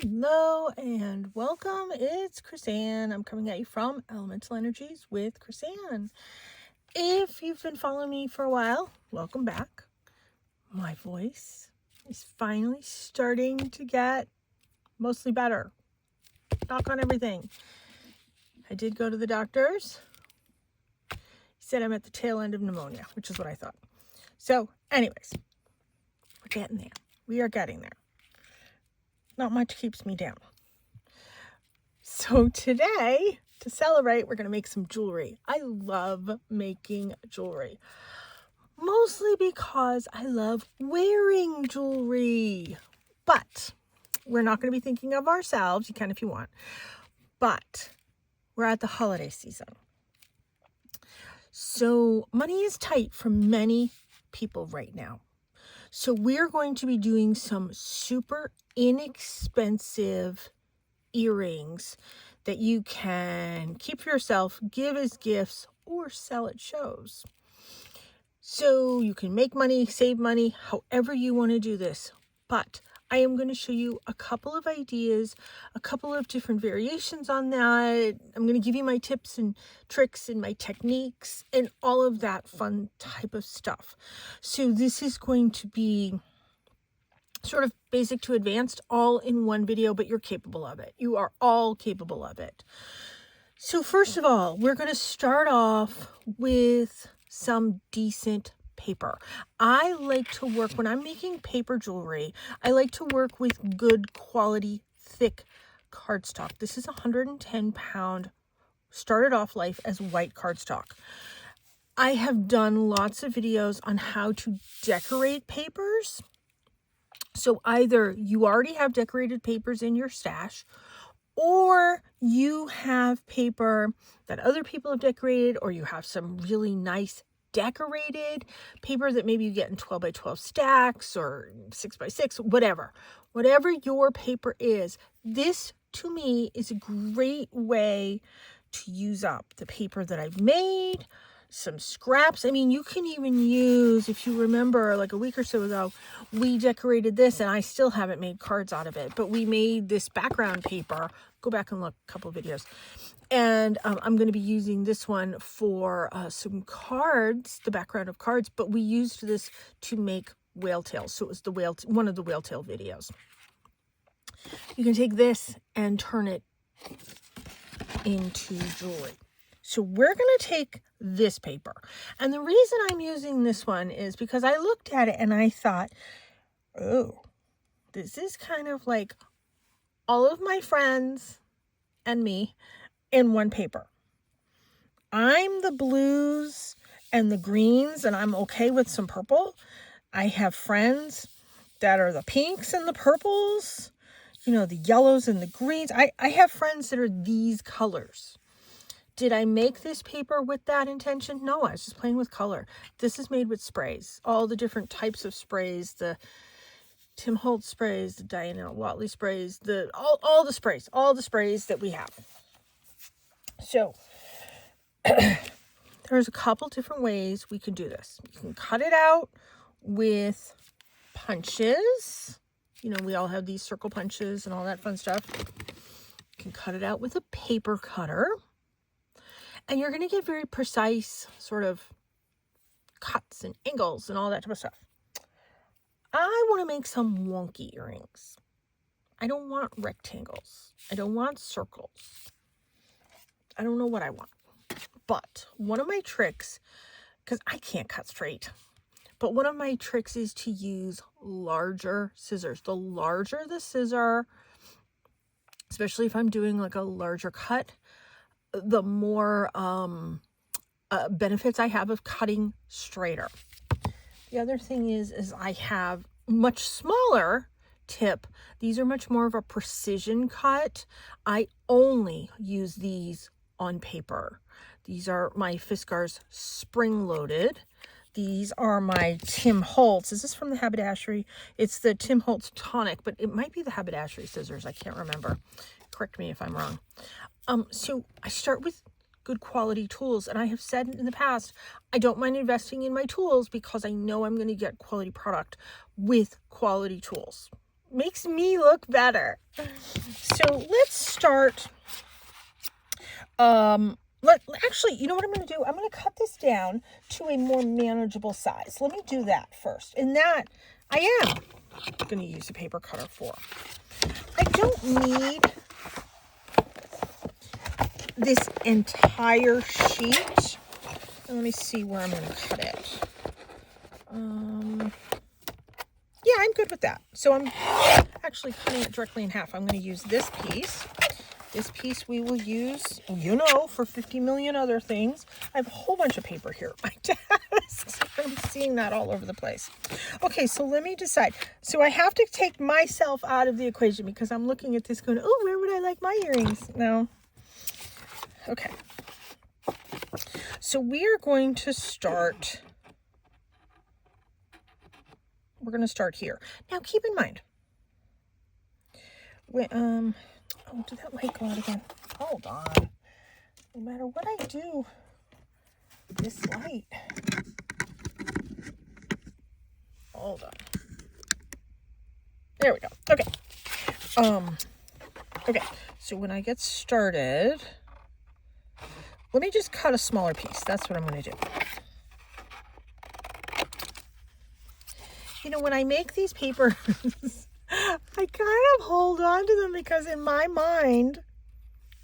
Hello and welcome. It's Chrisanne. I'm coming at you from Elemental Energies with Chrisanne. If you've been following me for a while, welcome back. My voice is finally starting to get mostly better. Knock on everything. I did go to the doctors. He said I'm at the tail end of pneumonia, which is what I thought. So anyways, we're getting there. We are getting there. Not much keeps me down. So today, to celebrate, we're going to make some jewelry. I love making jewelry, mostly because I love wearing jewelry. But we're not going to be thinking of ourselves. You can if you want. But we're at the holiday season. So money is tight for many people right now. So we're going to be doing some super inexpensive earrings that you can keep for yourself, give as gifts, or sell at shows. So you can make money, save money, however you want to do this. But I am going to show you a couple of ideas, a couple of different variations on that. I'm going to give you my tips and tricks and my techniques and all of that fun type of stuff. So this is going to be sort of basic to advanced all in one video, but you're capable of it. You are all capable of it. So first of all, we're going to start off with some decent paper. I like to work, when I'm making paper jewelry, I like to work with good quality, thick cardstock. This is 110 pound, started off life as white cardstock. I have done lots of videos on how to decorate papers. So either you already have decorated papers in your stash, or you have paper that other people have decorated, or you have some really nice decorated paper that maybe you get in 12 by 12 stacks or 6 by 6, whatever your paper is. This to me is a great way to use up the paper that I've made, some scraps. I mean, you can even use, if you remember, like a week or so ago, we decorated this and I still haven't made cards out of it, but we made this background paper. Go back and look a couple of videos. And I'm going to be using this one for some cards, the background of cards, but we used this to make whale tails. So it was one of the whale tail videos. You can take this and turn it into jewelry. So we're going to take this paper. And the reason I'm using this one is because I looked at it and I thought, oh, this is kind of like all of my friends and me in one paper. I'm the blues and the greens, and I'm okay with some purple. I have friends that are the pinks and the purples, the yellows and the greens. I have friends that are these colors. Did I make this paper with that intention? No, I was just playing with color. This is made with sprays, all the different types of sprays, the Tim Holtz sprays, the Diana Watley sprays, all the sprays that we have. So there's a couple different ways we can do this. You can cut it out with punches. We all have these circle punches and all that fun stuff. You can cut it out with a paper cutter. And you're going to get very precise sort of cuts and angles and all that type of stuff. I want to make some wonky earrings. I don't want rectangles. I don't want circles. I don't know what I want. But one of my tricks, because I can't cut straight, but one of my tricks is to use larger scissors. The larger the scissor, especially if I'm doing like a larger cut, the more benefits I have of cutting straighter. The other thing is I have much smaller tip. These are much more of a precision cut. I only use these on paper. These are my Fiskars spring-loaded. These are my Tim Holtz. Is this from the haberdashery? It's the Tim Holtz tonic, but it might be the haberdashery scissors. I can't remember. Correct me if I'm wrong. So I start with good quality tools. And I have said in the past, I don't mind investing in my tools because I know I'm going to get quality product with quality tools. makes me look better. So let's start. Actually, you know what I'm going to do? I'm going to cut this down to a more manageable size. Let me do that first. And that I am going to use a paper cutter for. I don't need this entire sheet. Let me see where I'm going to cut it. Yeah, I'm good with that. So I'm actually cutting it directly in half. I'm going to use this piece. This piece we will use, you know, for 50 million other things. I have a whole bunch of paper here at my desk. I'm seeing that all over the place. Okay, so let me decide. So I have to take myself out of the equation because I'm looking at this going, oh, where would I like my earrings? No. Okay. So we are going to start. We're going to start here. Now, keep in mind, when, oh, did that light go out again? Hold on. No matter what I do, this light. Hold on. There we go. Okay. Okay. So when I get started, let me just cut a smaller piece. That's what I'm going to do. You know, when I make these papers, I kind of hold on to them because in my mind,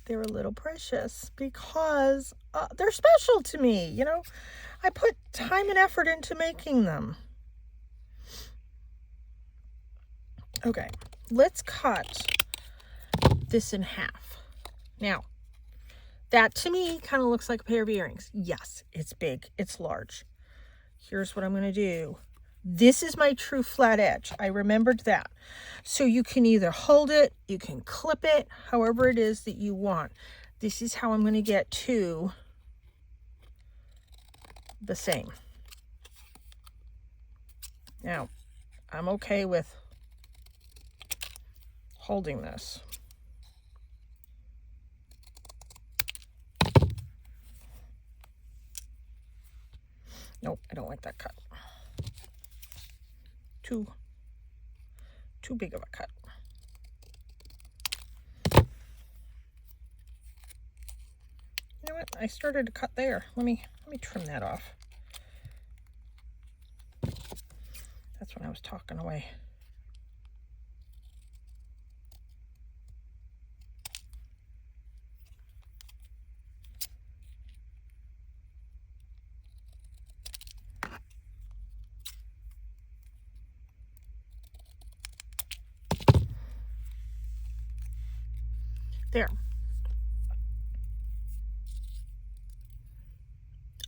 they're a little precious because they're special to me. You know, I put time and effort into making them. Okay, let's cut this in half. Now, that to me kind of looks like a pair of earrings. Yes, it's big, it's large. Here's what I'm going to do. This is my true flat edge. I remembered that. So you can either hold it, you can clip it, however it is that you want. This is how I'm going to get to the same. Now, I'm okay with holding this. Nope, I don't like that cut. Too big of a cut. You know what? I started to cut there. Let me trim that off. That's when I was talking away. There.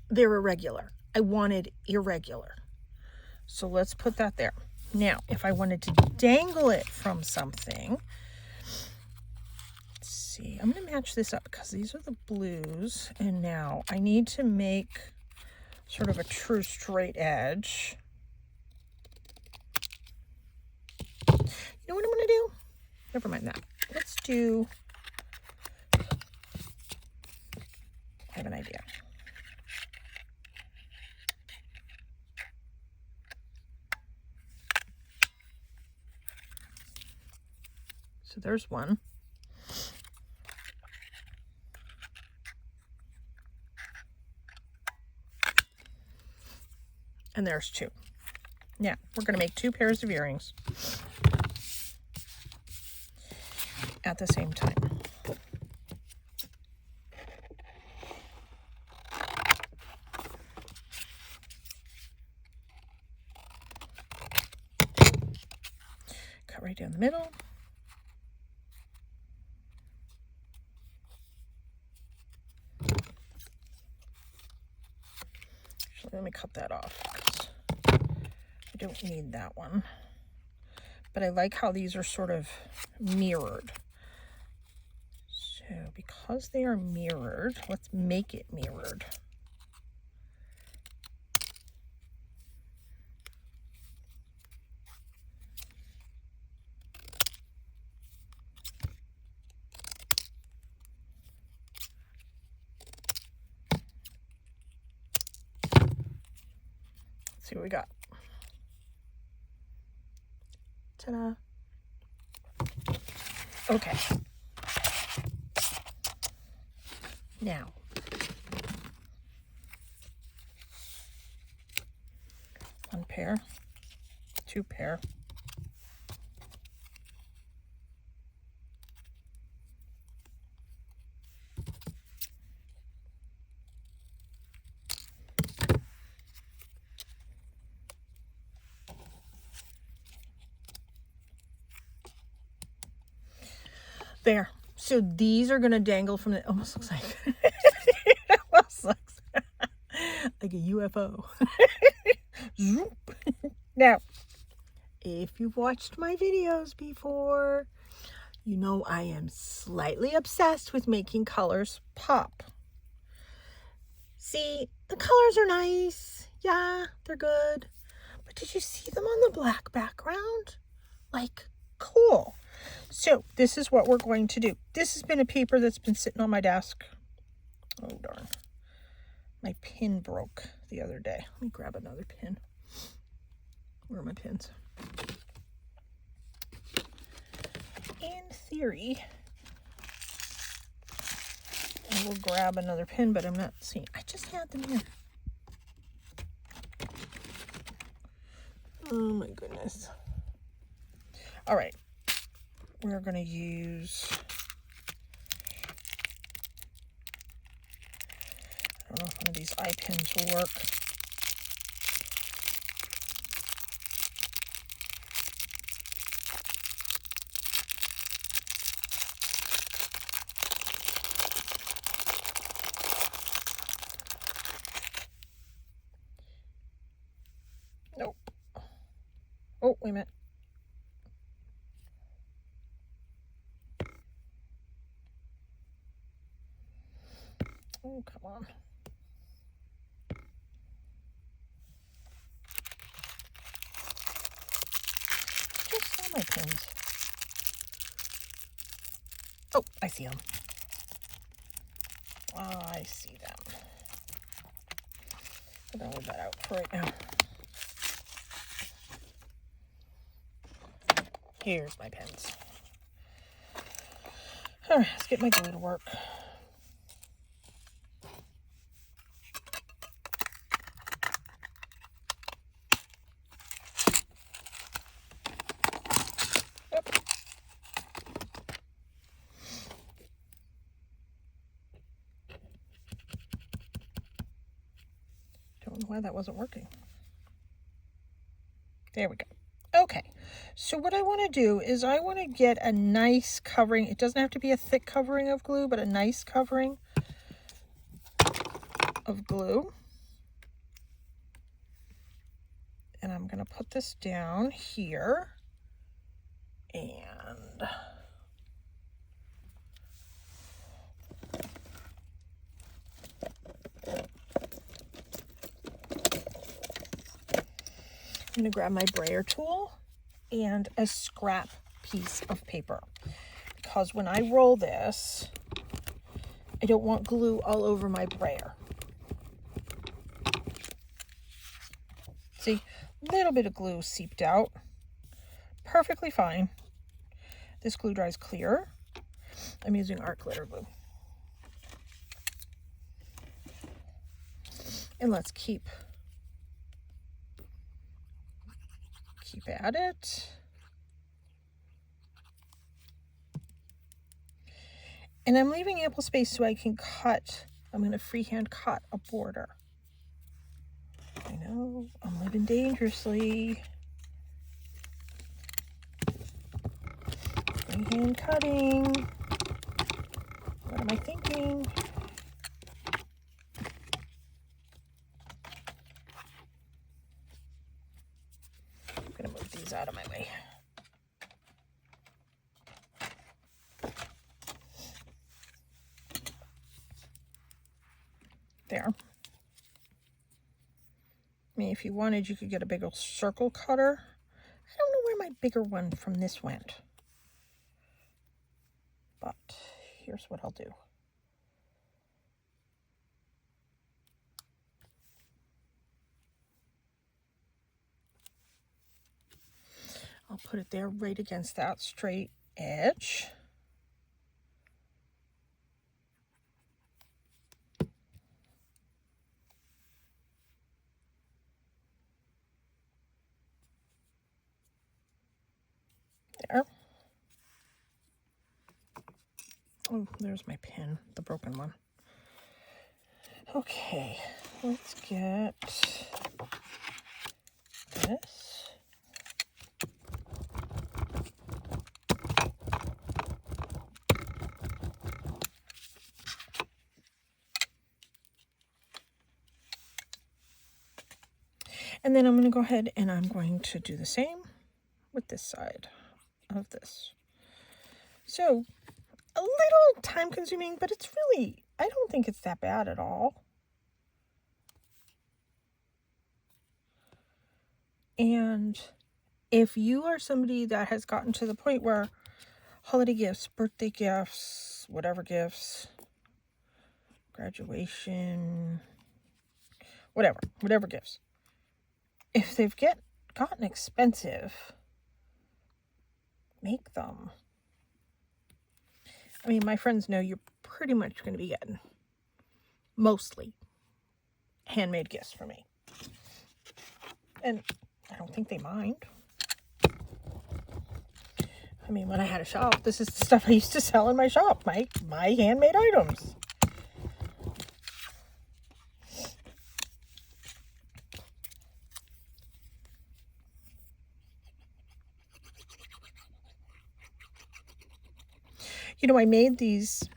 They're irregular. I wanted irregular. So let's put that there. Now, if I wanted to dangle it from something, let's see. I'm going to match this up because these are the blues. And now I need to make sort of a true straight edge. You know what I'm going to do? Never mind that. Let's do... I have an idea. So there's one. And there's two. Now, we're going to make two pairs of earrings at the same time. Cut right down the middle. Actually, let me cut that off because I don't need that one. But I like how these are sort of mirrored. So because they are mirrored, let's make it mirrored. Let's see what we got. Ta-da. Okay. Now, one pair, two pair. There. So these are going to dangle from the, almost looks like, it almost looks like a UFO. Zoop. Now, if you've watched my videos before, you know I am slightly obsessed with making colors pop. See, the colors are nice. Yeah, they're good. But did you see them on the black background? Like, cool. So this is what we're going to do. This has been a paper that's been sitting on my desk. Oh, darn. My pin broke the other day. Let me grab another pin. Where are my pins? In theory, I will grab another pin, but I'm not seeing. I just had them here. Oh my goodness. All right. We're going to use, I don't know if one of these eye pins will work. Nope. Oh, wait a minute. Oh, come on. Just saw my pins. Oh, I see them. I see them. I'm going to leave that out for right now. Here's my pens. All right, let's get my glue to work. Yep. Don't know why that wasn't working. There we go. Okay, so what I want to do is I want to get a nice covering. It doesn't have to be a thick covering of glue, but a nice covering of glue. And I'm going to put this down here. And I'm going to grab my brayer tool and a scrap piece of paper, because when I roll this, I don't want glue all over my brayer. See, a little bit of glue seeped out. Perfectly fine. This glue dries clear. I'm using art glitter glue. And let's keep at it. And I'm leaving ample space so I can cut. I'm going to freehand cut a border. I know, I'm living dangerously. Freehand cutting. What am I thinking? I'm going to move these out of my way. There. I mean, if you wanted, you could get a big old circle cutter. I don't know where my bigger one from this went. But here's what I'll do. I'll put it there right against that straight edge. There. Oh, there's my pin, the broken one. Okay, let's get this. And then I'm going to go ahead and I'm going to do the same with this side of this. So a little time consuming, but it's really, I don't think it's that bad at all. And if you are somebody that has gotten to the point where holiday gifts, birthday gifts, whatever gifts, graduation, whatever gifts, if they've gotten expensive, make them. I mean, my friends know you're pretty much going to be getting mostly handmade gifts from me. And I don't think they mind. I mean, when I had a shop, this is the stuff I used to sell in my shop, my handmade items. You know, I made these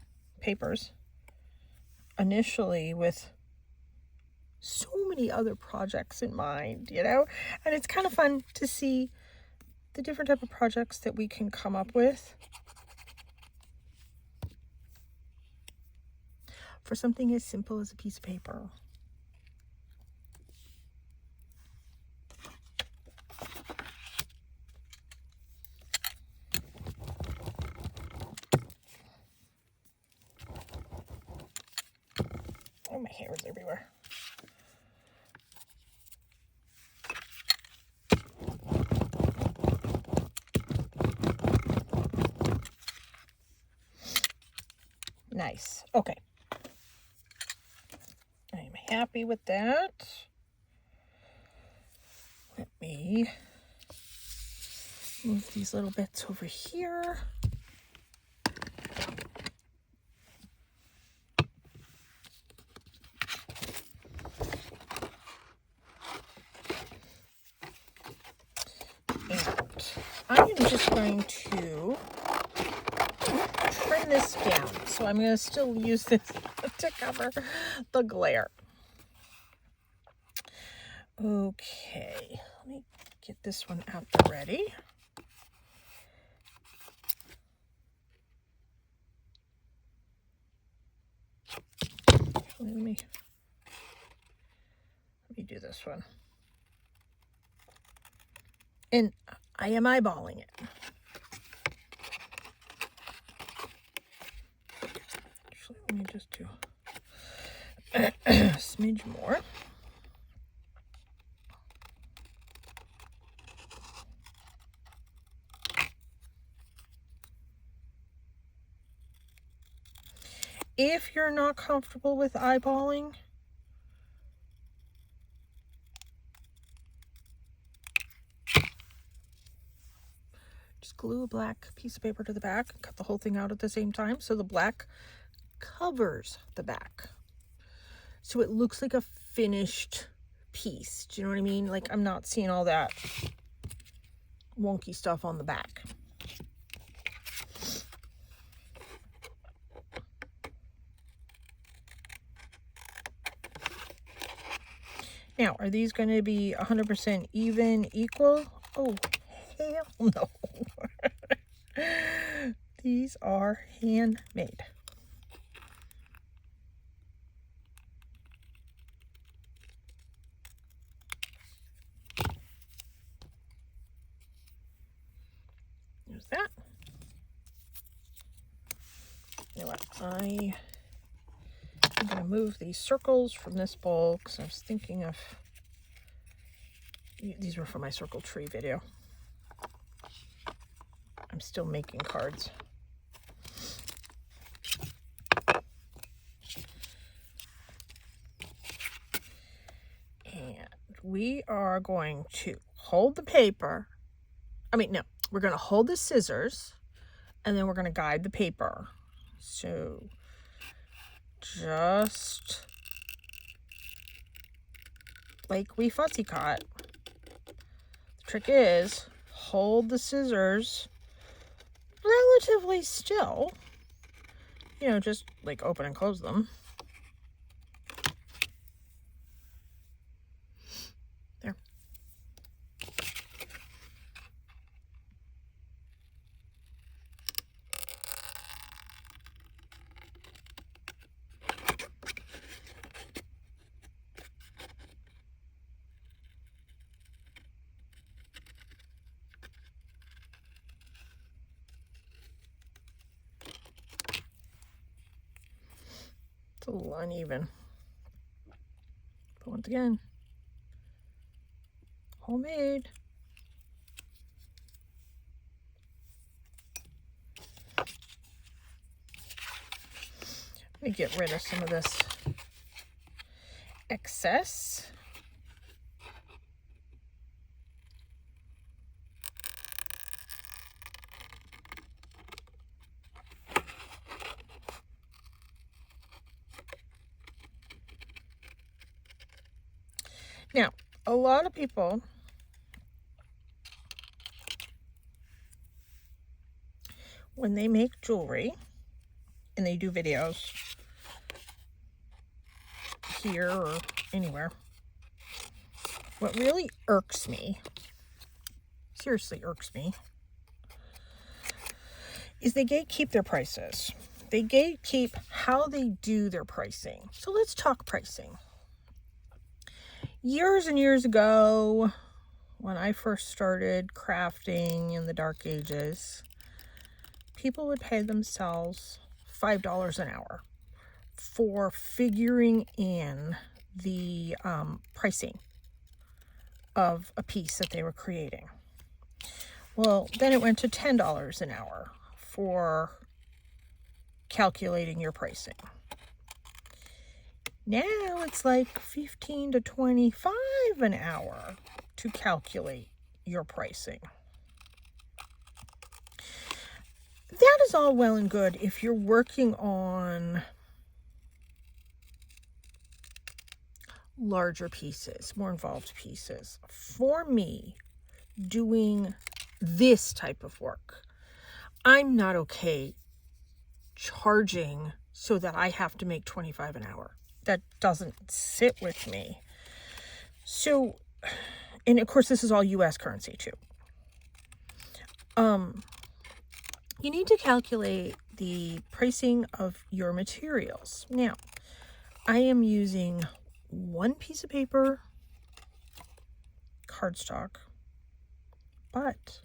papers initially with so many other projects in mind, you know, and it's kind of fun to see the different type of projects that we can come up with for something as simple as a piece of paper. Oh, my hair is everywhere. Nice. Okay. I'm happy with that. Let me move these little bits over here. And I am just going to trim this down. So I'm going to still use this to cover the glare. Okay, let me get this one out there ready. Let me do this one. And I am eyeballing it. Actually, let me just do a smidge more. If you're not comfortable with eyeballing, just glue a black piece of paper to the back and cut the whole thing out at the same time so the black covers the back. So it looks like a finished piece. Do you know what I mean? Like, I'm not seeing all that wonky stuff on the back. Now, are these going to be 100% even, equal? Oh, hell no. These are handmade. There's that. You know what? I'm going to move these circles from this bowl because I was thinking of, these were for my circle tree video. I'm still making cards. And we are going to hold the paper. I mean, no, we're going to hold the scissors and then we're going to guide the paper. So just like we fussy cut. The trick is hold the scissors relatively still. You know, just like open and close them. There. It's a little uneven. But once again, homemade. Let me get rid of some of this excess. Now, a lot of people when they make jewelry and they do videos here or anywhere, what really irks me, seriously irks me, is they gatekeep their prices. They gatekeep how they do their pricing. So let's talk pricing. Years and years ago, when I first started crafting in the dark ages, people would pay themselves $5 an hour for figuring in the pricing of a piece that they were creating. Well, then it went to $10 an hour for calculating your pricing. Now it's like $15 to $25 an hour to calculate your pricing. That is all well and good if you're working on larger pieces, more involved pieces. For me, doing this type of work, I'm not okay charging so that I have to make $25 an hour. That doesn't sit with me. So, and of course, this is all US currency too. You need to calculate the pricing of your materials. Now, I am using one piece of paper, cardstock, but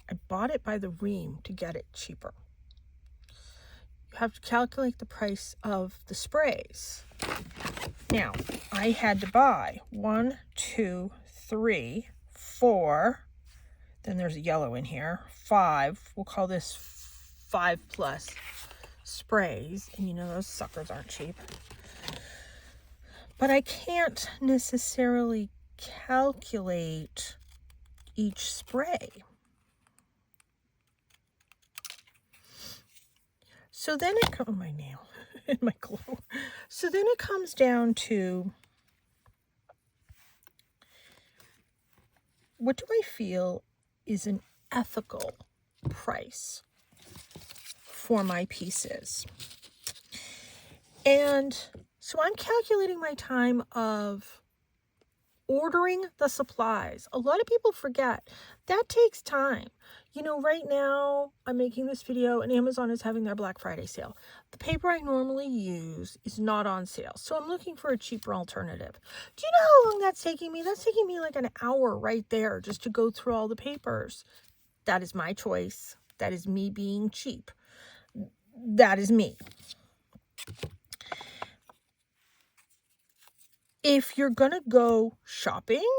I bought it by the ream to get it cheaper. You have to calculate the price of the sprays. Now, I had to buy 1, 2, 3, 4. Then there's a yellow in here. 5. We'll call this 5+ sprays. And you know those suckers aren't cheap. But I can't necessarily calculate each spray. So then it comes, oh, my nail and my glue. So then it comes down to, what do I feel is an ethical price for my pieces? And so I'm calculating my time of ordering the supplies. A lot of people forget that takes time. You know, right now I'm making this video and Amazon is having their Black Friday sale. The paper I normally use is not on sale, so I'm looking for a cheaper alternative. Do you know how long that's taking me? That's taking me like an hour right there just to go through all the papers. That is my choice. That is me being cheap. That is me. If you're going to go shopping,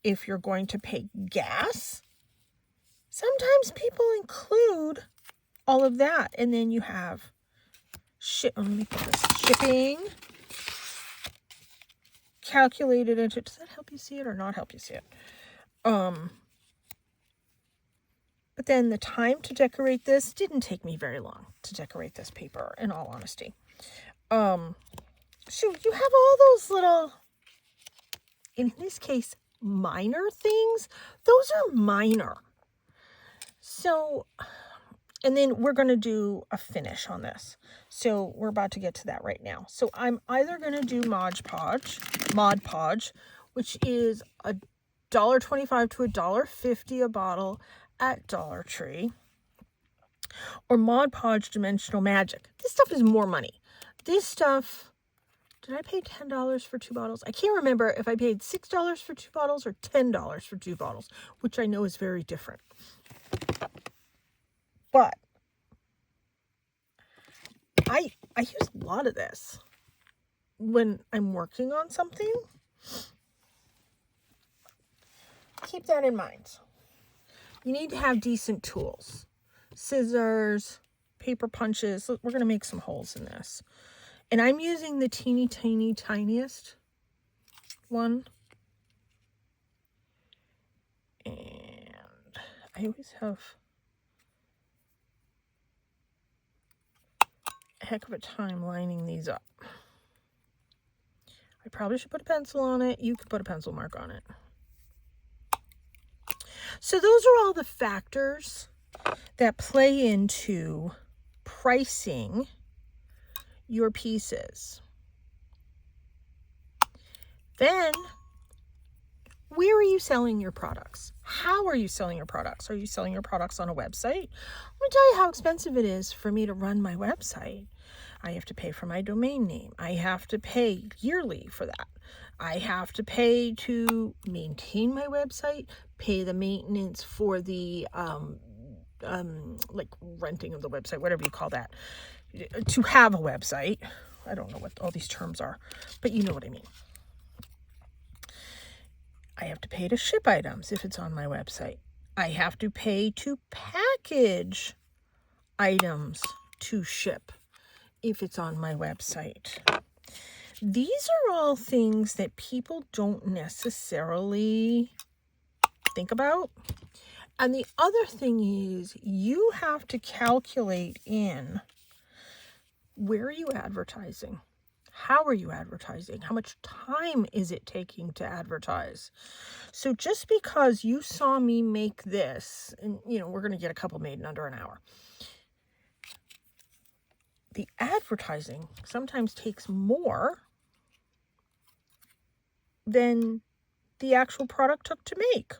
if you're going to pay gas, sometimes people include all of that. And then you have let me put this, shipping calculated into, does that help you see it or not help you see it? But then the time to decorate this didn't take me very long to decorate this paper, in all honesty. So you have all those little, in this case, minor things. Those are minor. So, and then we're going to do a finish on this. So we're about to get to that right now. So I'm either going to do Mod Podge, which is $1.25 to $1.50 a bottle at Dollar Tree, or Mod Podge Dimensional Magic. This stuff is more money. This stuff, did I pay $10 for 2 bottles? I can't remember if I paid $6 for 2 bottles or $10 for 2 bottles, which I know is very different. But I use a lot of this when I'm working on something. Keep that in mind. You need to have decent tools. Scissors, paper punches. Look, we're going to make some holes in this. And I'm using the teeny tiniest one. And I always have a heck of a time lining these up. I probably should put a pencil on it. You could put a pencil mark on it. So those are all the factors that play into pricing your pieces. Then, where are you selling your products? How are you selling your products? Are you selling your products on a website? Let me tell you how expensive it is for me to run my website. I have to pay for my domain name. I have to pay yearly for that. I have to pay to maintain my website, pay the maintenance for the like renting of the website, whatever you call that, to have a website. I don't know what all these terms are, but you know what I mean. I have to pay to ship items if it's on my website. I have to pay to package items to ship if it's on my website. These are all things that people don't necessarily think about. And the other thing is you have to calculate in, where are you advertising? How are you advertising? How much time is it taking to advertise? So just because you saw me make this, and we're going to get a couple made in under an hour. The advertising sometimes takes more than the actual product took to make.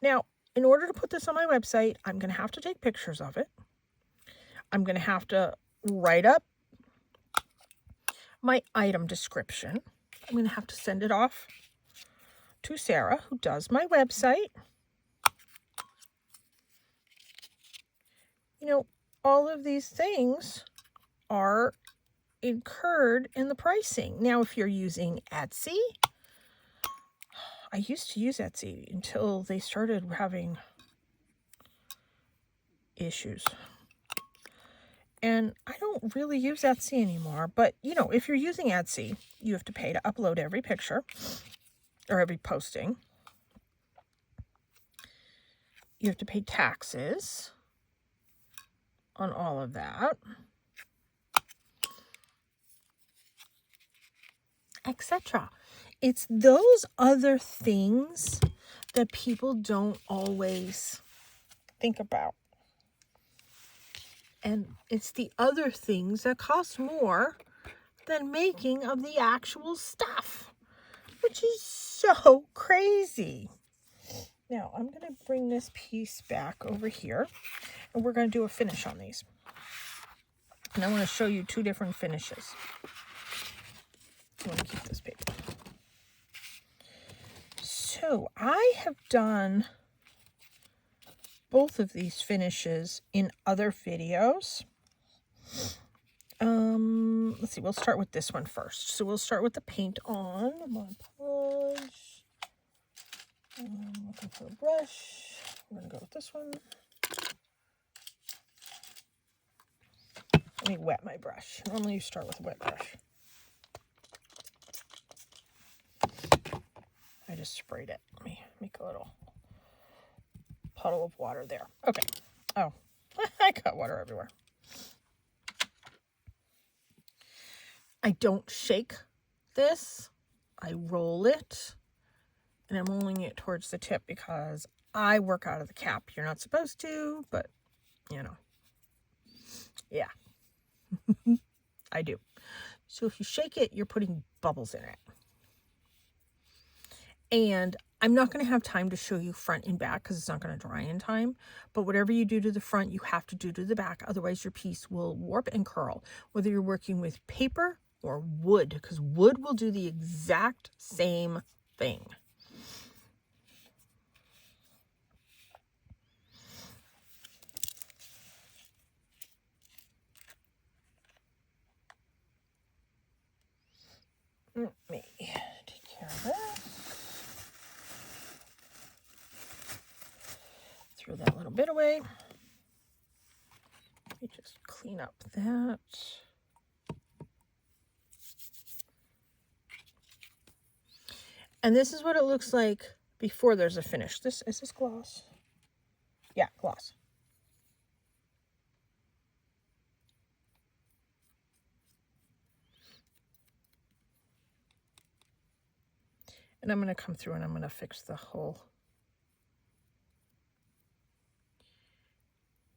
Now, in order to put this on my website, I'm going to have to take pictures of it. I'm going to have to write up my item description. I'm going to have to send it off to Sarah, who does my website. All of these things are incurred in the pricing. Now, if you're using Etsy, I used to use Etsy until they started having issues. And I don't really use Etsy anymore. But, if you're using Etsy, you have to pay to upload every picture or every posting. You have to pay taxes on all of that, etc. It's those other things that people don't always think about. And it's the other things that cost more than making of the actual stuff, which is so crazy. Now, I'm going to bring this piece back over here, and we're going to do a finish on these. And I want to show you 2 different finishes. I want to keep this paper. So I have done both of these finishes in other videos. Let's see, we'll start with this one first. So we'll start with the paint on. Mod Podge. Looking for a brush. We're going to go with this one. Let me wet my brush. Normally you start with a wet brush. I just sprayed it. Let me make a little puddle of water there. Okay. Oh, I got water everywhere. I don't shake this. I roll it, and I'm rolling it towards the tip because I work out of the cap. You're not supposed to, but you know, yeah, I do. So if you shake it, you're putting bubbles in it. And I'm not going to have time to show you front and back because it's not going to dry in time. But whatever you do to the front, you have to do to the back. Otherwise, your piece will warp and curl, whether you're working with paper or wood, because wood will do the exact same thing. Let me take care of this. Throw that little bit away. Let me just clean up that. And this is what it looks like before there's a finish. Is this gloss? Yeah, gloss. And I'm going to come through and I'm going to fix the hole.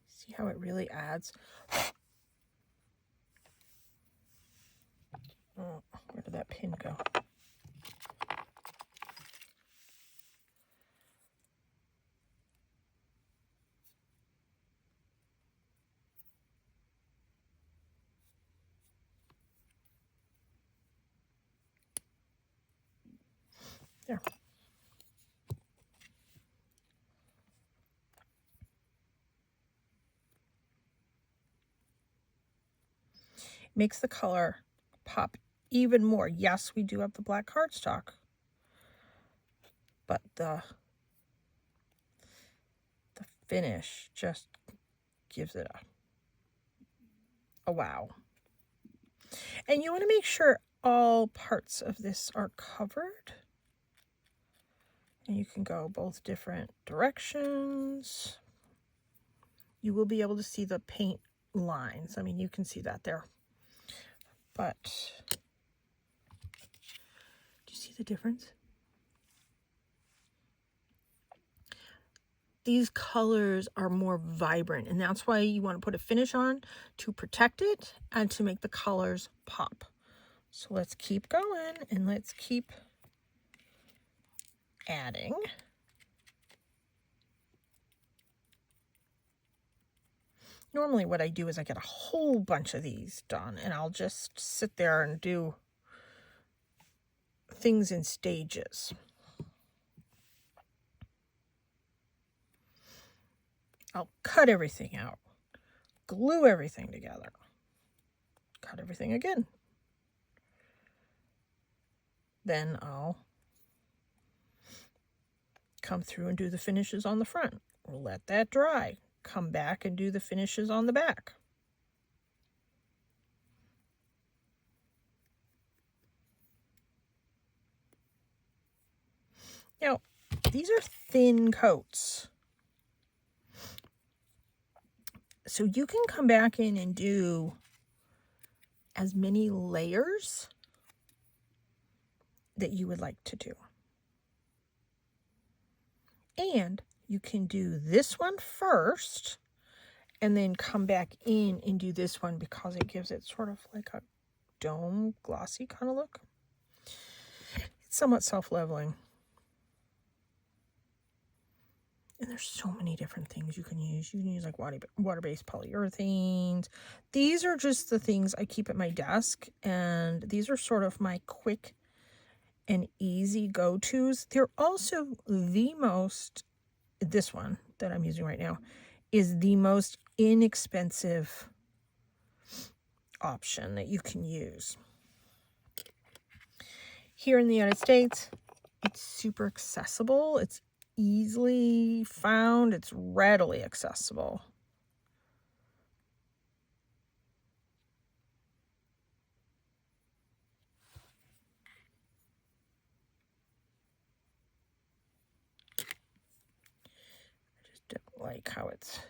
See how it really adds? Oh, where did that pin go? There. Makes the color pop even more. Yes, we do have the black cardstock, but the finish just gives it a wow. And you want to make sure all parts of this are covered. And you can go both different directions. You will be able to see the paint lines. I mean, you can see that there. But do you see the difference? These colors are more vibrant, and that's why you want to put a finish on to protect it and to make the colors pop. So let's keep going and let's keep adding. Normally what I do is I get a whole bunch of these done and I'll just sit there and do things in stages. I'll cut everything out, glue everything together, cut everything again. Then I'll come through and do the finishes on the front. Let that dry. Come back and do the finishes on the back. Now, these are thin coats. So you can come back in and do as many layers that you would like to do. And you can do this one first and then come back in and do this one because it gives it sort of like a dome glossy kind of look. It's somewhat self-leveling. And there's so many different things you can use. You can use like water-based polyurethanes. These are just the things I keep at my desk. And these are sort of my quick and easy go-tos. They're also the most, this one that I'm using right now, is the most inexpensive option that you can use. Here in the United States, it's super accessible. It's easily found. It's readily accessible. Don't like how it's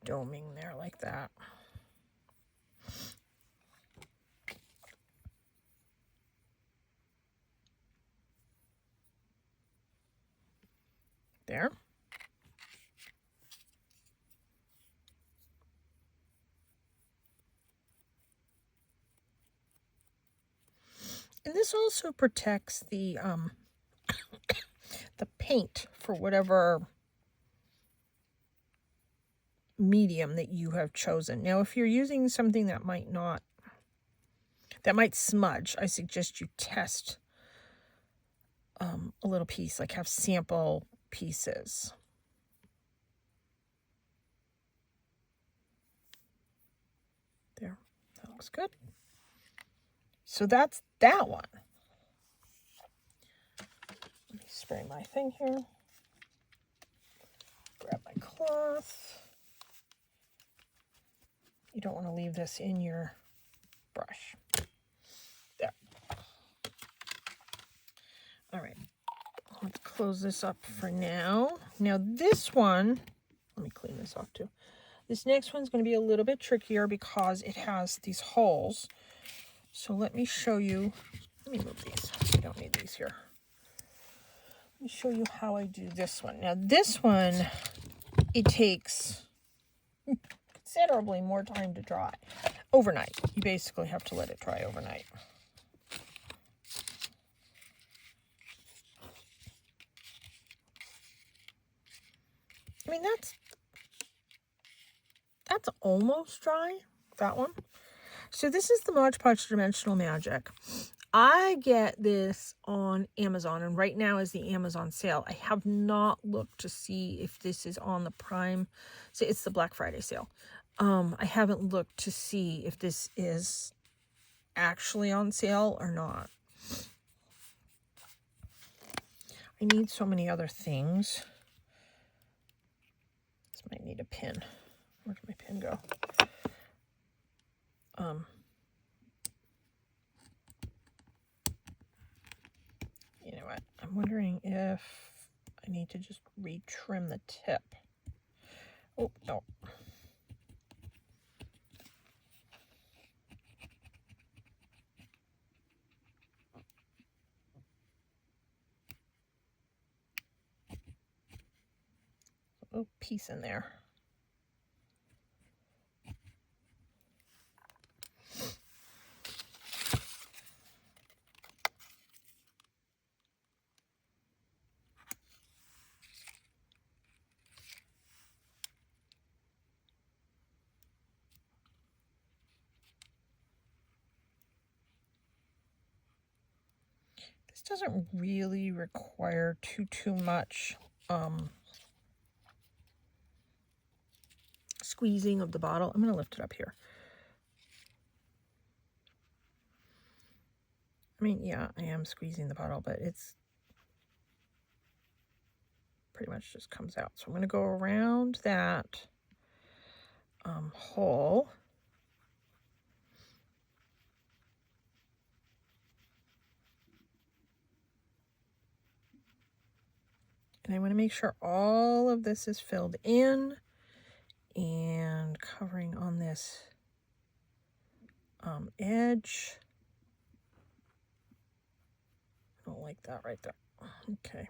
doming there like that. There. And this also protects the the paint for whatever medium that you have chosen. Now, if you're using something that might smudge, I suggest you test a little piece, like have sample pieces. There, that looks good. So that's that one. Let me spray my thing here. Grab my cloth. You don't want to leave this in your brush. There. All right. Let's close this up for now. Now this one, let me clean this off too. This next one's going to be a little bit trickier because it has these holes. So let me show you. Let me move these. We don't need these here. Let me show you how I do this one. Now this one, it takes considerably more time to dry. Overnight. You basically have to let it dry overnight. I mean, that's almost dry, that one. So this is the Mod Podge Dimensional Magic. I get this on Amazon, and right now is the Amazon sale. I have not looked to see if this is on the Prime. So it's the Black Friday sale. I haven't looked to see if this is actually on sale or not. I need so many other things. This might need a pin. Where did my pin go? You know what? I'm wondering if I need to just retrim the tip. Oh, no. A little piece in there. This doesn't really require too much squeezing of the bottle. I'm going to lift it up here. I mean, yeah, I am squeezing the bottle, but it's pretty much just comes out. So I'm going to go around that hole. And I want to make sure all of this is filled in and covering on this edge. I don't like that right there. Okay.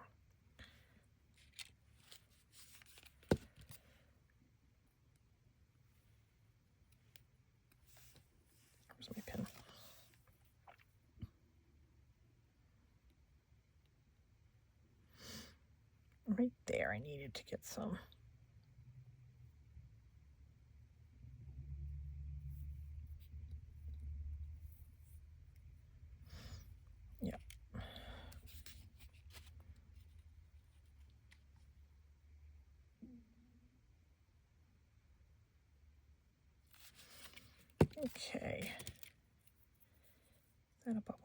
Where's my pin? Right there, I needed to get some. Yeah. Okay. Is that a bubble?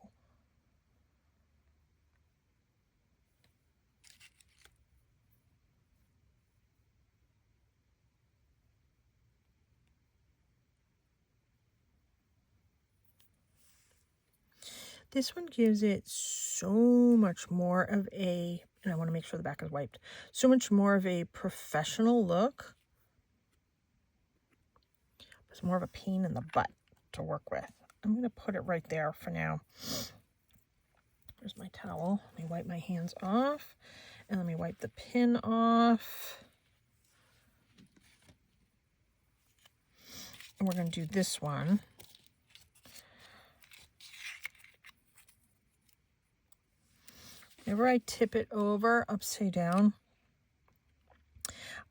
This one gives it so much more of a And I want to make sure the back is wiped. So much more of a professional look. It's more of a pain in the butt to work with. I'm going to put it right there for now. There's my towel. Let me wipe my hands off. And let me wipe the pin off. And we're going to do this one. Whenever I tip it over upside down,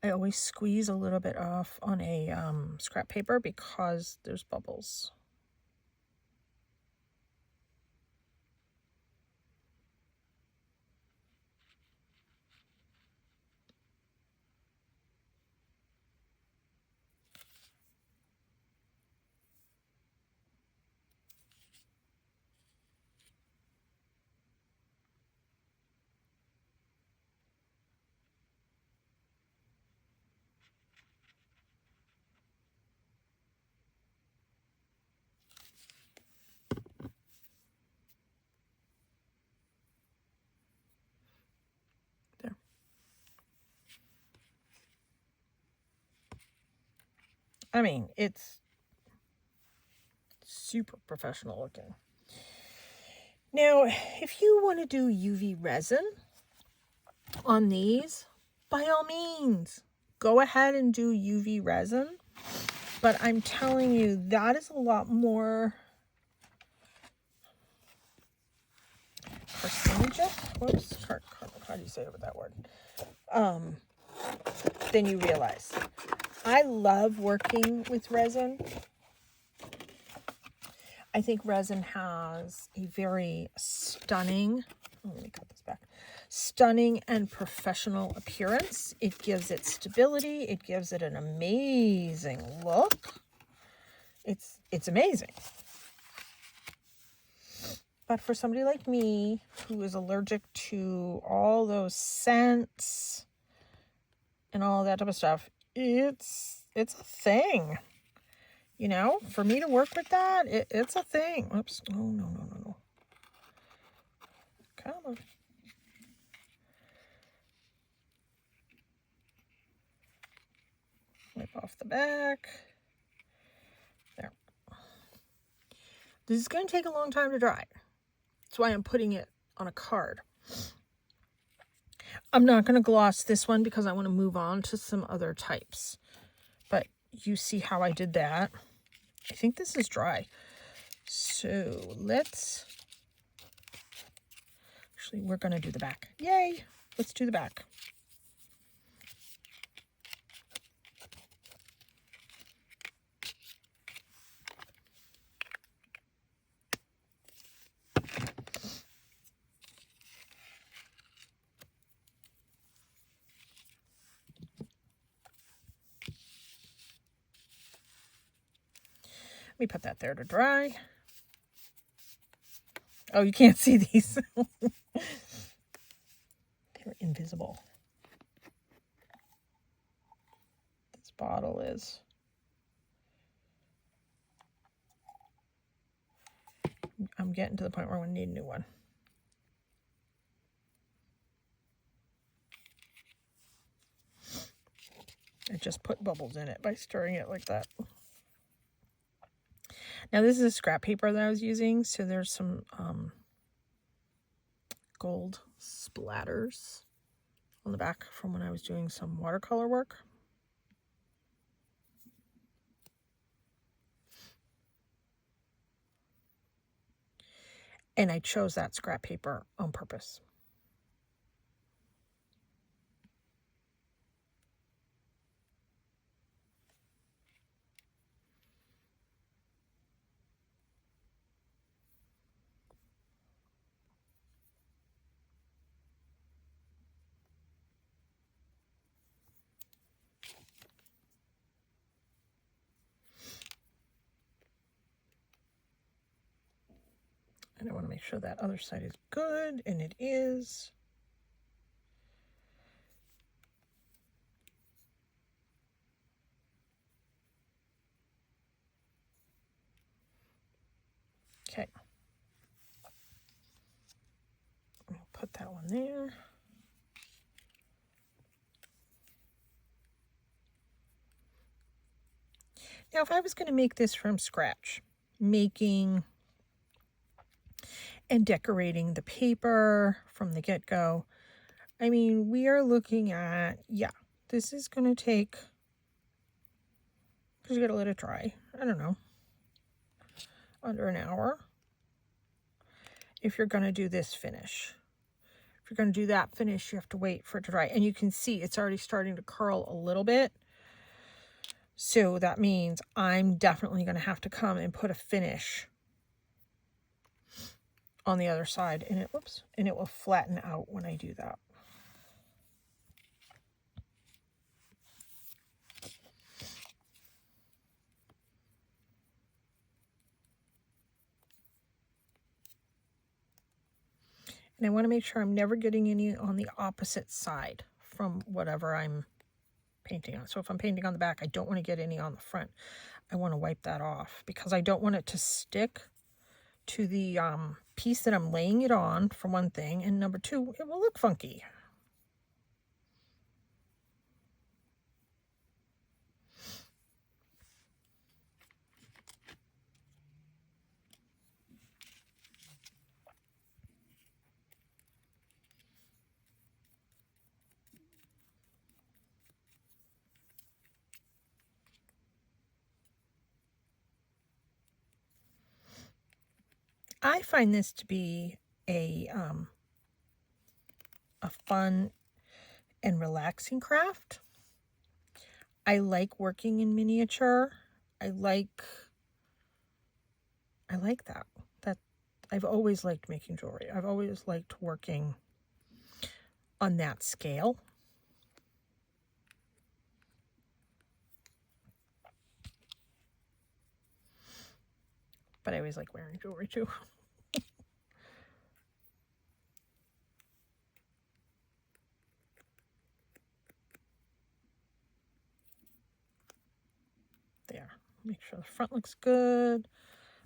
I always squeeze a little bit off on a scrap paper because there's bubbles. There. I mean, it's super professional looking. Now, if you want to do UV resin on these, by all means, go ahead and do UV resin. But I'm telling you, that is a lot more carcinogen. Whoops, how do you say that word? Than you realize. I love working with resin. I think resin has a very stunning, let me cut this back, stunning and professional appearance. It gives it stability. It gives it an amazing look. It's amazing. But for somebody like me who is allergic to all those scents and all that type of stuff, it's a thing. You know, for me to work with that, it's a thing. Oops. Oh, no. Come on. Wipe off the back. There. This is going to take a long time to dry. That's why I'm putting it on a card. I'm not going to gloss this one because I want to move on to some other types. But you see how I did that. I think this is dry. So actually, we're going to do the back. Yay! Let's do the back. Let me put that there to dry. Oh, you can't see these. They're invisible. This bottle is. I'm getting to the point where I'm going to need a new one. I just put bubbles in it by stirring it like that. Now this is a scrap paper that I was using, so there's some gold splatters on the back from when I was doing some watercolor work. And I chose that scrap paper on purpose. And I want to make sure that other side is good, and it is. Okay. I'll put that one there. Now, if I was going to make this from scratch, making and decorating the paper from the get-go, I mean, we are looking at, yeah, this is going to take, because you got to let it dry, I don't know, under an hour if you're going to do this finish. If you're going to do that finish, you have to wait for it to dry. And you can see it's already starting to curl a little bit. So that means I'm definitely going to have to come and put a finish on the other side, and it will flatten out when I do that. And I want to make sure I'm never getting any on the opposite side from whatever I'm painting on. So if I'm painting on the back, I don't want to get any on the front. I want to wipe that off because I don't want it to stick to the piece that I'm laying it on, for one thing, and number two, it will look funky. I find this to be a fun and relaxing craft. I like working in miniature. I like that. I've always liked making jewelry. I've always liked working on that scale. But I always like wearing jewelry too. There. Make sure the front looks good.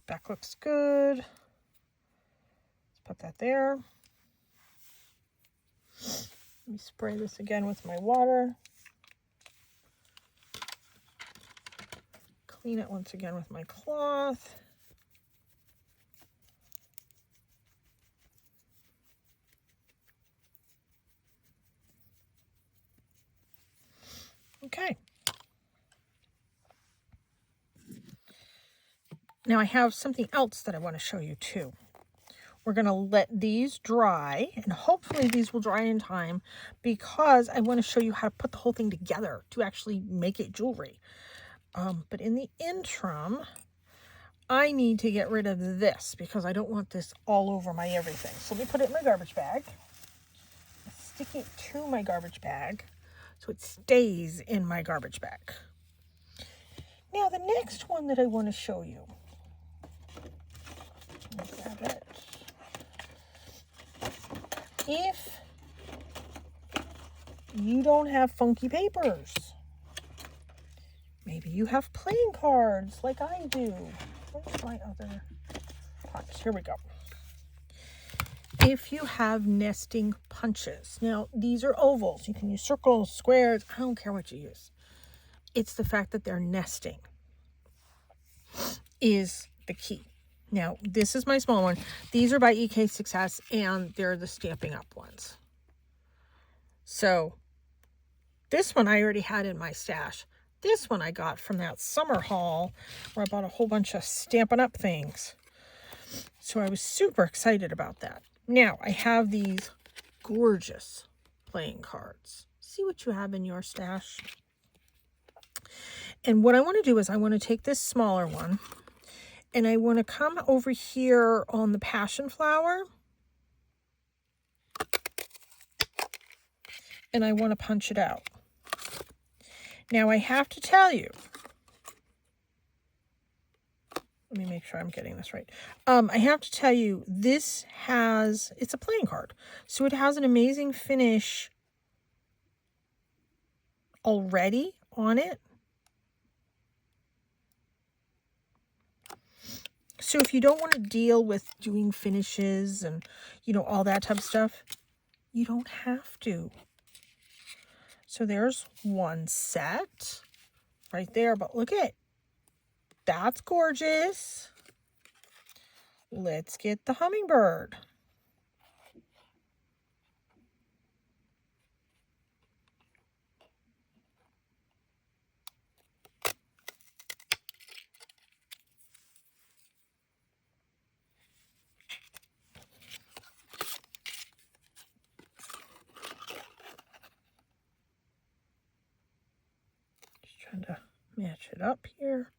Back looks good. Let's put that there. Let me spray this again with my water. Clean it once again with my cloth. Okay. Now I have something else that I want to show you too. We're going to let these dry, and hopefully these will dry in time, because I want to show you how to put the whole thing together to actually make it jewelry. But in the interim, I need to get rid of this because I don't want this all over my everything. So let me put it in my garbage bag. Stick it to my garbage bag so it stays in my garbage bag. Now the next one that I want to show you. Let me grab it. If you don't have funky papers, maybe you have playing cards like I do. Where's my other punch? Here we go. If you have nesting punches, now these are ovals. You can use circles, squares, I don't care what you use. It's the fact that they're nesting is the key. Now, this is my small one. These are by EK Success, and they're the Stampin' Up ones. So, this one I already had in my stash. This one I got from that summer haul where I bought a whole bunch of Stampin' Up things. So, I was super excited about that. Now, I have these gorgeous playing cards. See what you have in your stash. And what I want to do is I want to take this smaller one, and I want to come over here on the passion flower, and I want to punch it out. Now I have to tell you, let me make sure I'm getting this right. I have to tell you, it's a playing card. So it has an amazing finish already on it. So if you don't want to deal with doing finishes and, all that type of stuff, you don't have to. So there's one set right there, but look at it. That's gorgeous. Let's get the hummingbird. Just trying to match it up here.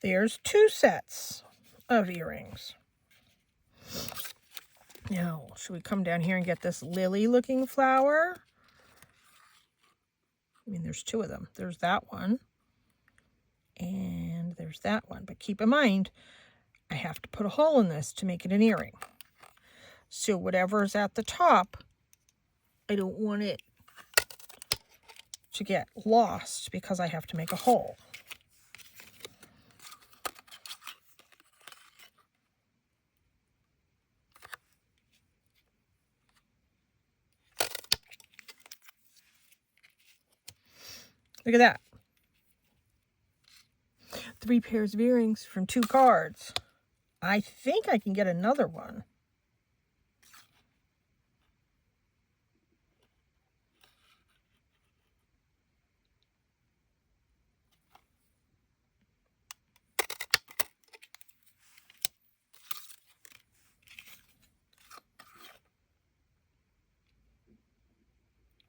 There's 2 sets of earrings. Now, should we come down here and get this lily-looking flower? I mean, there's 2 of them. There's that one, and there's that one. But keep in mind, I have to put a hole in this to make it an earring. So whatever's at the top, I don't want it to get lost because I have to make a hole. Look at that. 3 pairs of earrings from 2 cards. I think I can get another one.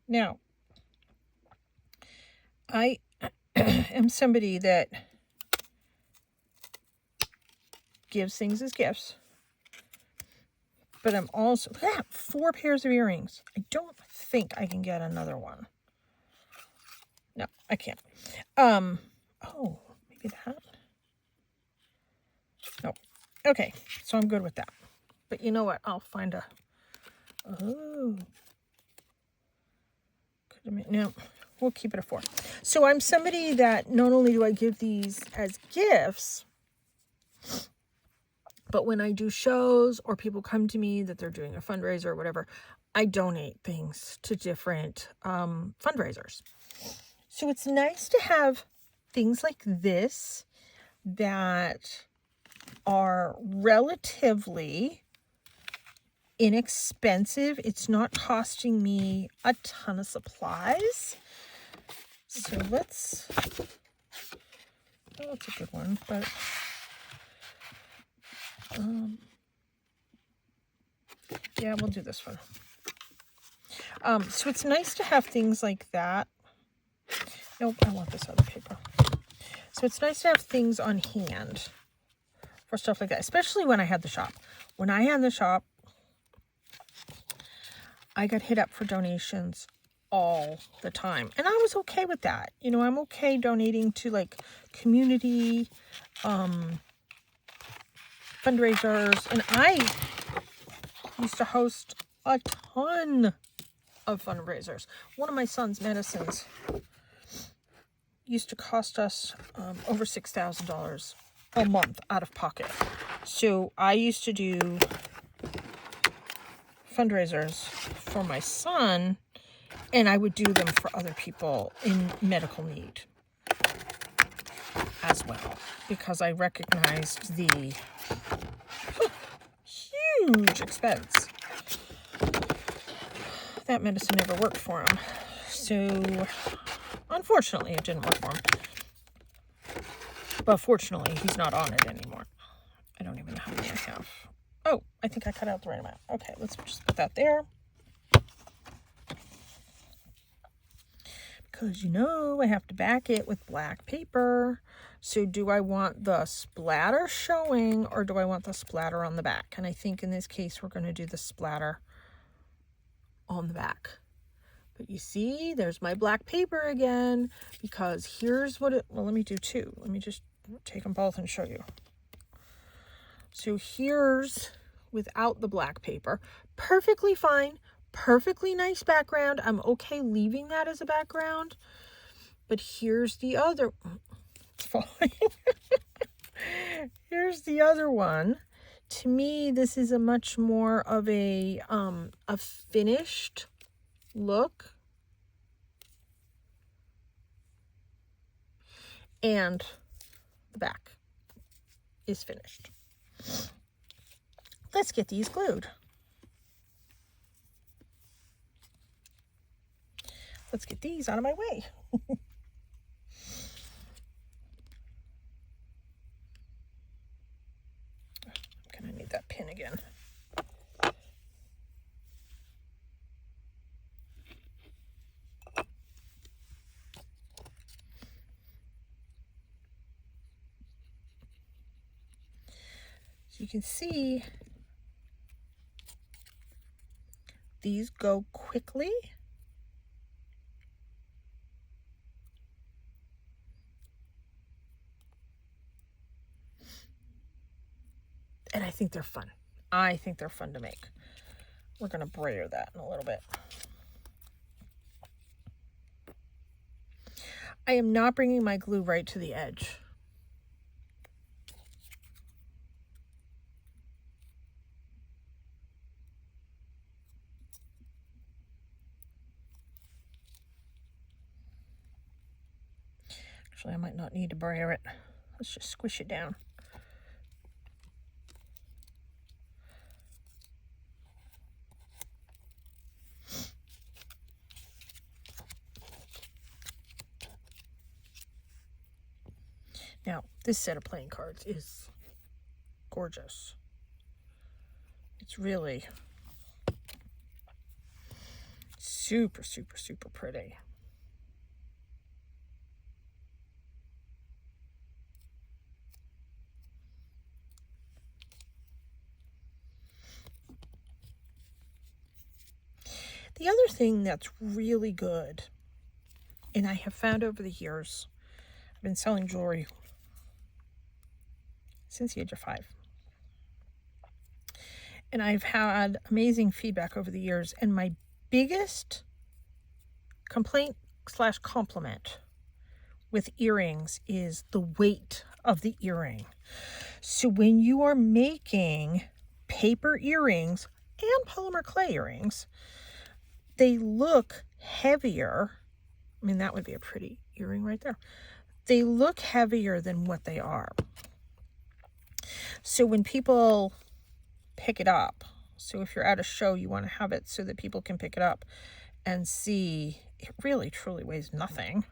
Now, I am somebody that gives things as gifts, but I'm also, look at that, 4 pairs of earrings. I don't think I can get another one. No, I can't. Oh, maybe that. No. Okay, so I'm good with that. But you know what? I'll find a, oh. No, we'll keep it a 4. So I'm somebody that not only do I give these as gifts, but when I do shows or people come to me that they're doing a fundraiser or whatever, I donate things to different fundraisers. So it's nice to have things like this that are relatively inexpensive. It's not costing me a ton of supplies. So let's, oh, that's a good one, but yeah, we'll do this one. So it's nice to have things like that. Nope, I want this other paper. So it's nice to have things on hand for stuff like that, especially when I had the shop. When I had the shop, I got hit up for donations all the time. And I was okay with that. You know, I'm okay donating to like community fundraisers. And I used to host a ton of fundraisers. One of my son's medicines used to cost us over $6,000 a month out of pocket. So I used to do fundraisers for my son, and I would do them for other people in medical need as well, because I recognized the huge expense. That medicine never worked for him, so unfortunately it didn't work for him. But fortunately he's not on it anymore. I don't even know how many I have. Oh, I think I cut out the right amount. Okay, let's just put that there. Because, you know, I have to back it with black paper. So do I want the splatter showing or do I want the splatter on the back? And I think in this case, we're going to do the splatter on the back. But you see, there's my black paper again, because here's what it, well, let me do 2. Let me just take them both and show you. So here's without the black paper. Perfectly fine. Perfectly nice background. I'm okay leaving that as a background. But here's the other. It's falling. Here's the other one. to me, this is a much more of a finished look. And the back is finished. Let's get these glued. Let's get these out of my way. I'm gonna need that pin again. So you can see these go quickly. And I think they're fun. I think they're fun to make. We're gonna brayer that in a little bit. I am not bringing my glue right to the edge. Actually, I might not need to brayer it. Let's just squish it down. Now, this set of playing cards is gorgeous. It's really super, super, super pretty. The other thing that's really good, and I have found over the years, I've been selling jewelry since the age of 5. And I've had amazing feedback over the years. And my biggest complaint / compliment with earrings is the weight of the earring. So when you are making paper earrings and polymer clay earrings, they look heavier. I mean, that would be a pretty earring right there. They look heavier than what they are. So when people pick it up, so if you're at a show, you want to have it so that people can pick it up and see it really truly weighs nothing.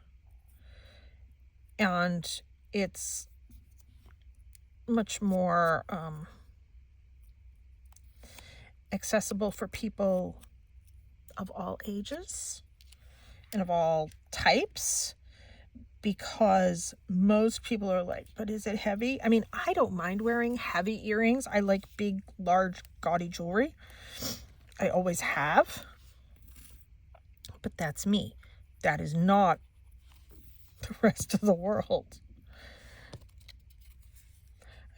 And it's much more accessible for people of all ages and of all types, because most people are like, but is it heavy? I mean, I don't mind wearing heavy earrings. I like big, large, gaudy jewelry. I always have. But that's me. That is not the rest of the world.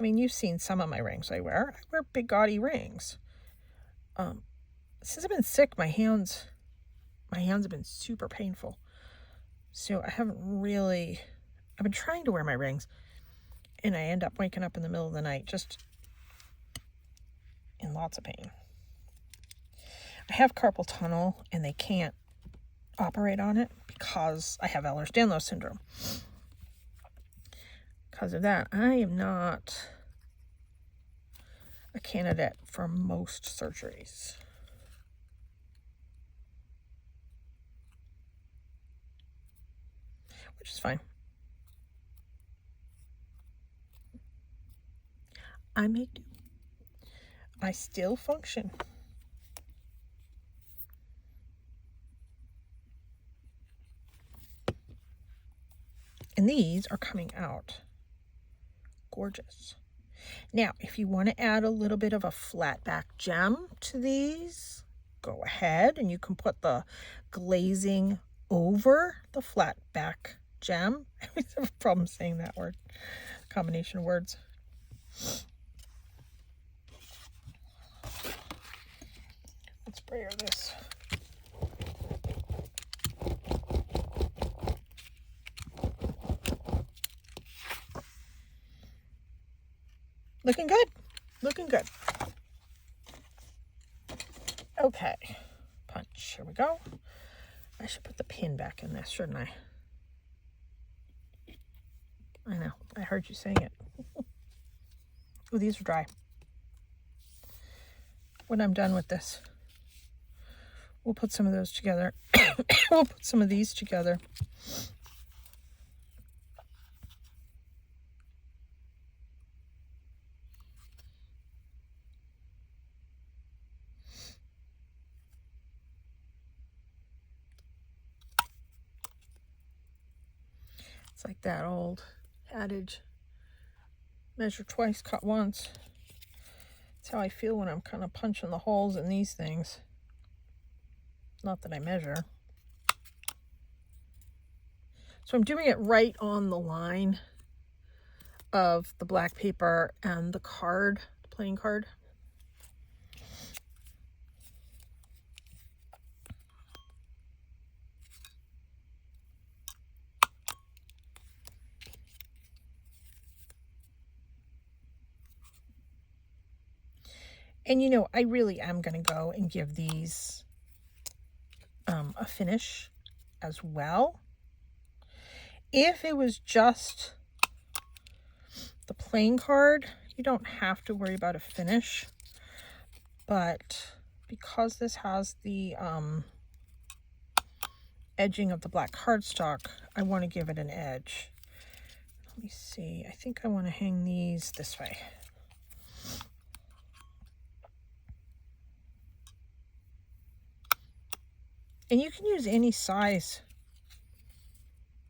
I mean, you've seen some of my rings I wear. I wear big, gaudy rings. Since I've been sick, my hands have been super painful. So I haven't really, I've been trying to wear my rings, and I end up waking up in the middle of the night just in lots of pain. I have carpal tunnel, and they can't operate on it because I have Ehlers-Danlos syndrome. Because of that, I am not a candidate for most surgeries. Which is fine. I make do. I still function. And these are coming out gorgeous. Now, if you want to add a little bit of a flat back gem to these, go ahead, and you can put the glazing over the flat back gem. I always have a problem saying that word, combination of words. Let's brayer this. Looking good. Looking good. Okay, punch. Here we go. I should put the pin back in this, shouldn't I? I know. I heard you saying it. Oh, these are dry. When I'm done with this, we'll put some of those together. We'll put some of these together. It's like that old adage, measure twice, cut once. That's how I feel when I'm kind of punching the holes in these things. Not that I measure. So I'm doing it right on the line of the black paper and the card, the playing card. And you know, I really am going to go and give these a finish as well. If it was just the playing card, you don't have to worry about a finish. But because this has the edging of the black cardstock, I want to give it an edge. Let me see. I think I want to hang these this way. And you can use any size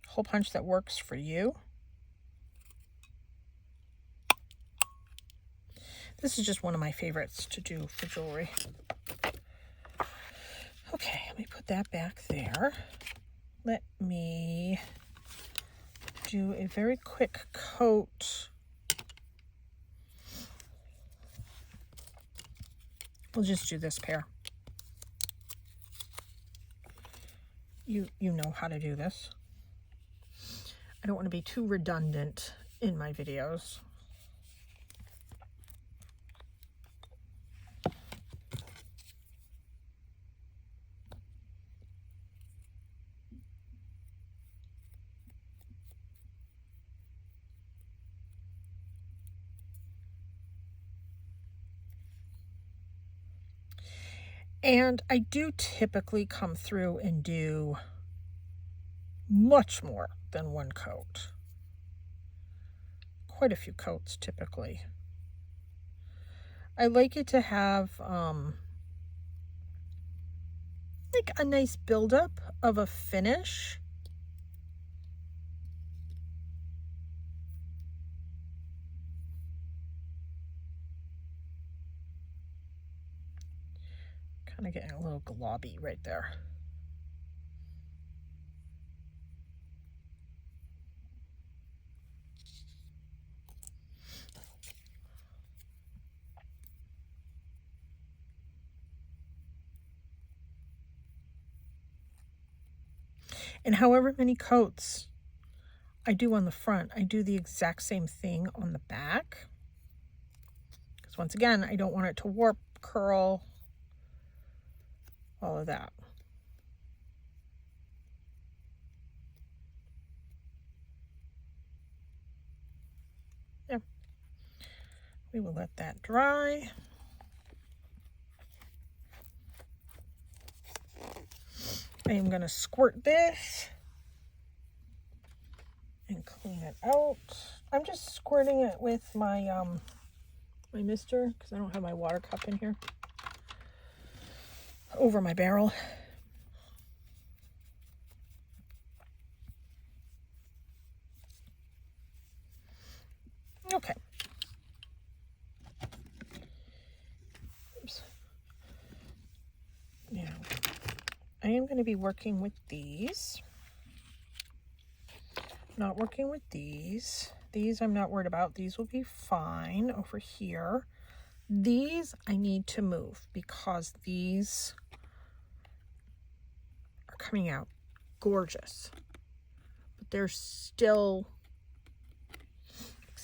hole punch that works for you. This is just one of my favorites to do for jewelry. Okay, let me put that back there. Let me do a very quick coat. We'll just do this pair. You know how to do this. I don't want to be too redundant in my videos. And I do typically come through and do much more than one coat. Quite a few coats typically. I like it to have like a nice buildup of a finish. Kind of getting a little globby right there. And however many coats I do on the front, I do the exact same thing on the back. Because once again, I don't want it to warp, curl, all of that. There. We will let that dry. I am going to squirt this and clean it out. I'm just squirting it with my my mister because I don't have my water cup in here over my barrel. Okay. Oops. Now, I am going to be working with these. Not working with these. These I'm not worried about. These will be fine over here. These I need to move because these are coming out gorgeous. But they're still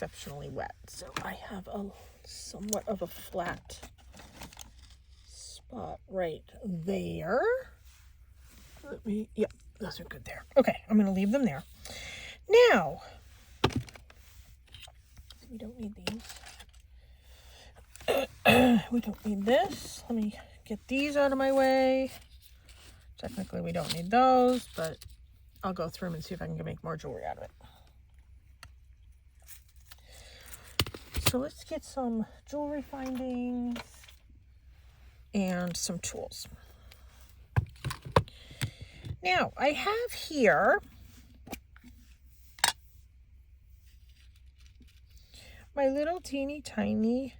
exceptionally wet. So I have a somewhat of a flat spot right there. Yep, those are good there. Okay, I'm going to leave them there. Now, we don't need these. We don't need this. Let me get these out of my way. Technically, we don't need those, but I'll go through them and see if I can make more jewelry out of it. So let's get some jewelry findings and some tools. Now, I have here my little teeny tiny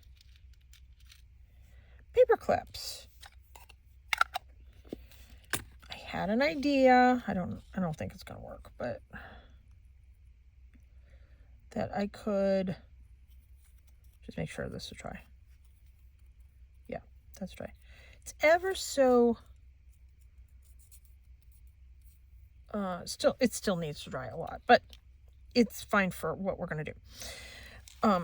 paper clips. I had an idea. I don't think it's gonna work, but that I could just make sure this is dry. Yeah, that's dry. It's ever so it still needs to dry a lot, but it's fine for what we're gonna do. I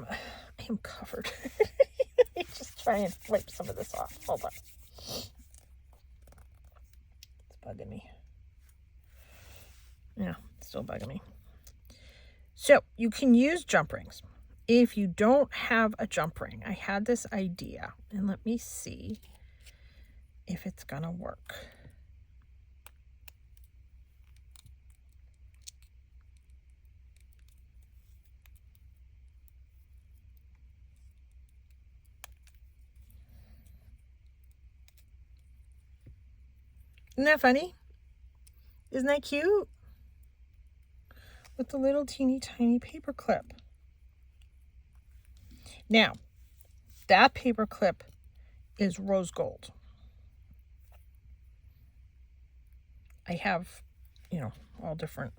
am covered. Let me just try and wipe some of this off. Hold on. It's bugging me. Yeah, it's still bugging me. So you can use jump rings. If you don't have a jump ring, I had this idea, and let me see if it's gonna work. Isn't that funny? Isn't that cute? With the little teeny tiny paper clip. Now, that paper clip is rose gold. I have, all different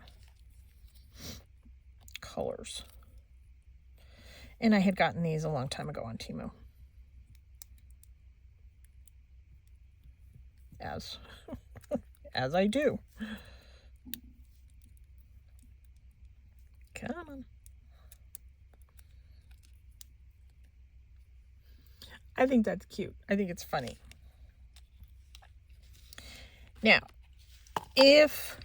colors. And I had gotten these a long time ago on Temu. As I do. Come on. I think that's cute. I think it's funny. Now, if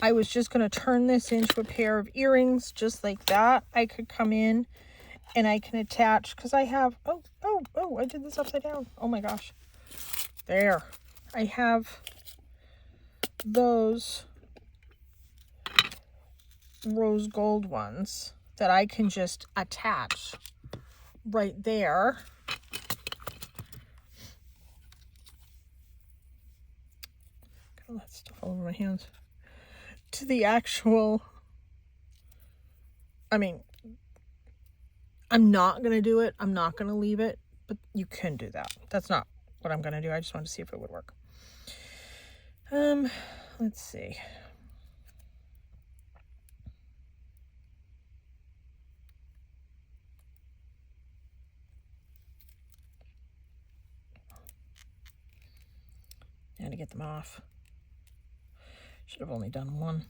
I was just going to turn this into a pair of earrings just like that, I could come in and I can attach, because I have, I did this upside down. Oh my gosh. There. I have those rose gold ones that I can just attach right there. Got all that stuff all over my hands. To the actual, I'm not going to do it. I'm not going to leave it, but you can do that. That's not what I'm going to do. I just wanted to see if it would work. Let's see. And to get them off. Should have only done one.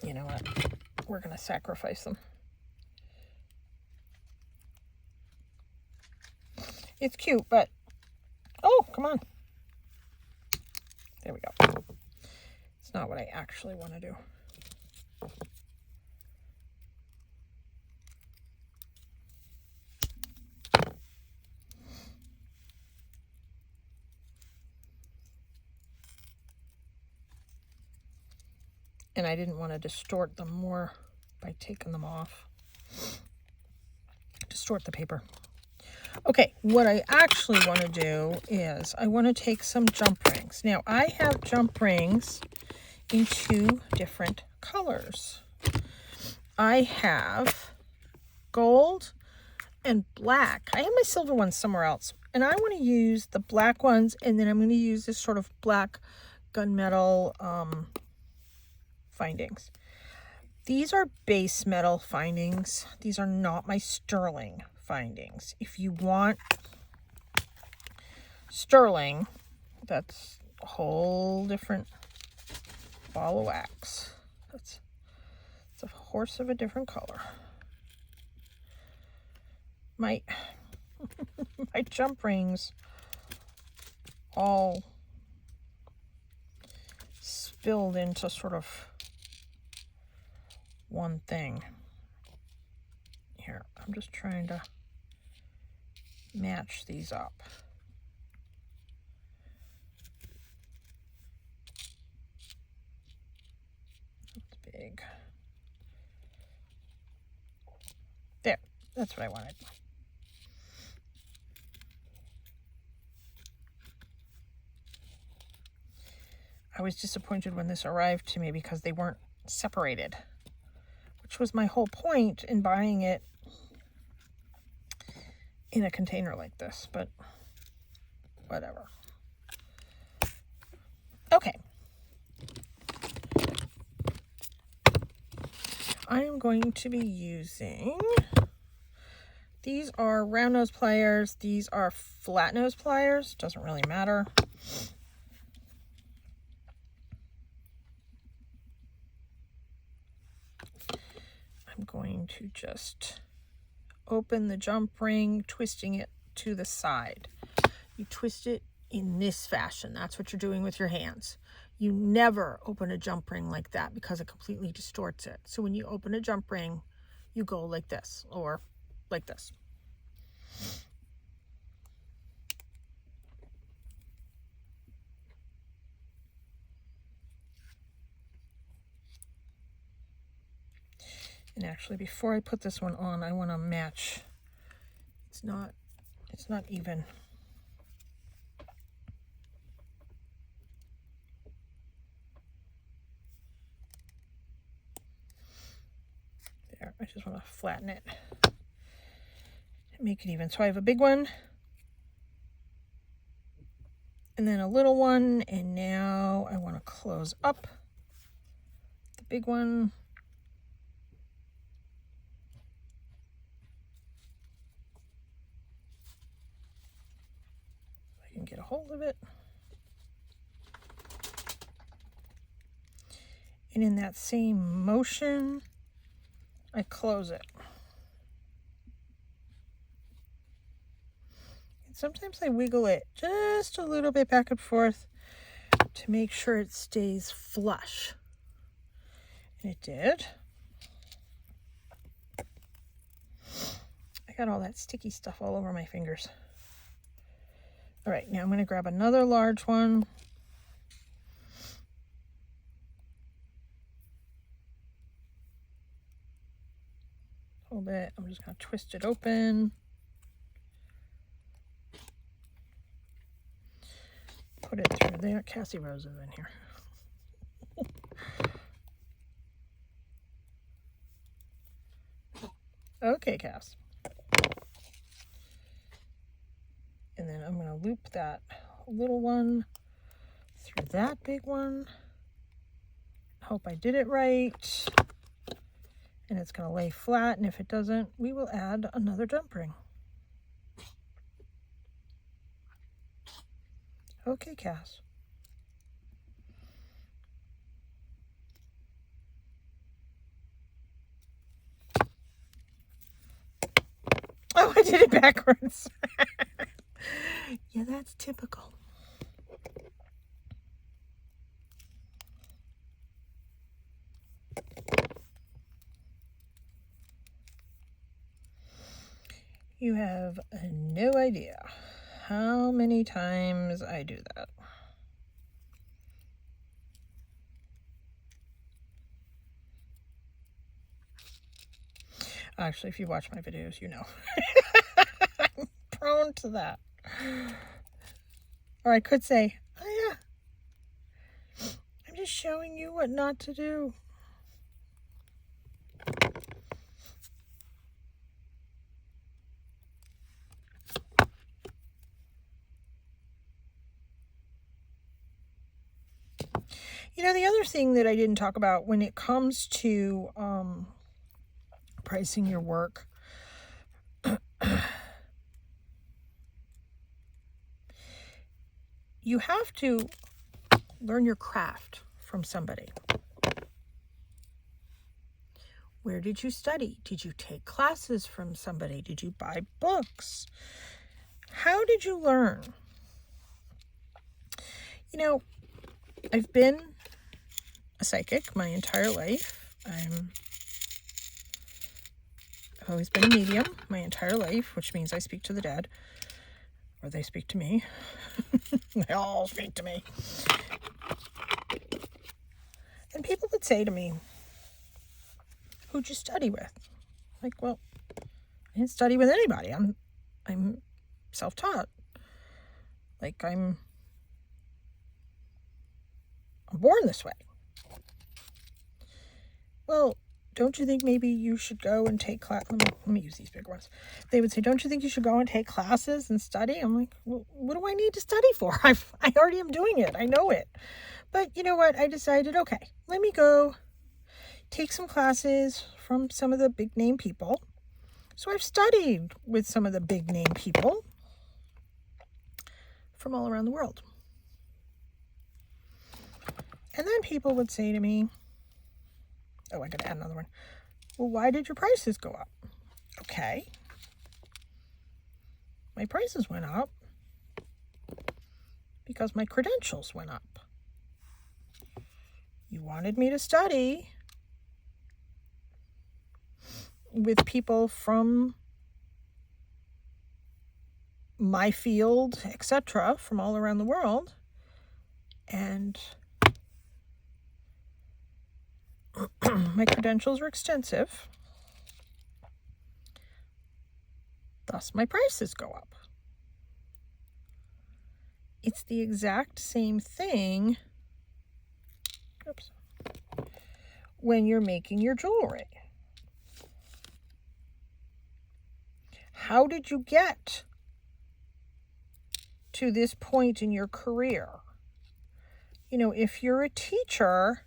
You know what? We're going to sacrifice them. It's cute, but... Oh, come on. There we go. It's not what I actually want to do. And I didn't want to distort them more by taking them off. Distort the paper. Okay, what I actually want to do is I want to take some jump rings. Now, I have jump rings in two different colors. I have gold and black. I have my silver ones somewhere else. And I want to use the black ones, and then I'm going to use this sort of black gunmetal findings. These are base metal findings. These are not my sterling findings. If you want sterling, that's a whole different ball of wax. it's a horse of a different color. My my jump rings all spilled into sort of one thing. Here, I'm just trying to match these up. It's big. There, that's what I wanted. I was disappointed when this arrived to me because they weren't separated, which was my whole point in buying it in a container like this, but whatever. Okay. I am going to be using, these are round nose pliers, these are flat nose pliers, doesn't really matter. I'm going to just open the jump ring, twisting it to the side. You twist it in this fashion. That's what you're doing with your hands. You never open a jump ring like that because it completely distorts it. So when you open a jump ring, you go like this or like this. And actually, before I put this one on, I want to match. It's not even. There, I just want to flatten it and make it even. So I have a big one, and then a little one, and now I want to close up the big one. I can get a hold of it. And in that same motion, I close it. And sometimes I wiggle it just a little bit back and forth to make sure it stays flush. And it did. I got all that sticky stuff all over my fingers. All right, now I'm going to grab another large one. Hold it. I'm just going to twist it open. Put it through there. Cassie Rose is in here. Okay, Cass. And then I'm going to loop that little one through that big one. Hope I did it right. And it's going to lay flat, and if it doesn't, we will add another jump ring. Okay, Cass. Oh, I did it backwards. Yeah, that's typical. You have no idea how many times I do that. Actually, if you watch my videos, you know. I'm prone to that. Or I could say, oh yeah, I'm just showing you what not to do. You know, the other thing that I didn't talk about when it comes to pricing your work, you have to learn your craft from somebody. Where did you study? Did you take classes from somebody? Did you buy books? How did you learn? You know, I've been a psychic my entire life. I've always been a medium my entire life, which means I speak to the dead, or they speak to me. They all speak to me. And people would say to me, who'd you study with? Like, well, I didn't study with anybody. I'm self-taught. Like, I'm born this way. Well, don't you think maybe you should go and take class? Let me use these big ones. They would say, don't you think you should go and take classes and study? I'm like, well, what do I need to study for? I already am doing it. I know it. But you know what? I decided, okay, let me go take some classes from some of the big name people. So I've studied with some of the big name people from all around the world. And then people would say to me, oh, I got to add another one. Well, why did your prices go up? Okay. My prices went up because my credentials went up. You wanted me to study with people from my field, etc., from all around the world. And my credentials are extensive. Thus, my prices go up. It's the exact same thing when you're making your jewelry. How did you get to this point in your career? You know, if you're a teacher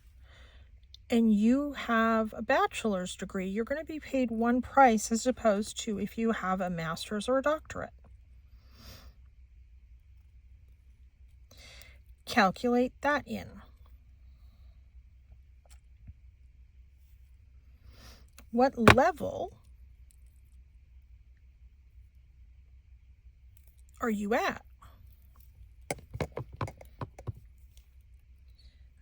and you have a bachelor's degree, you're going to be paid one price as opposed to if you have a master's or a doctorate. Calculate that in. What level are you at?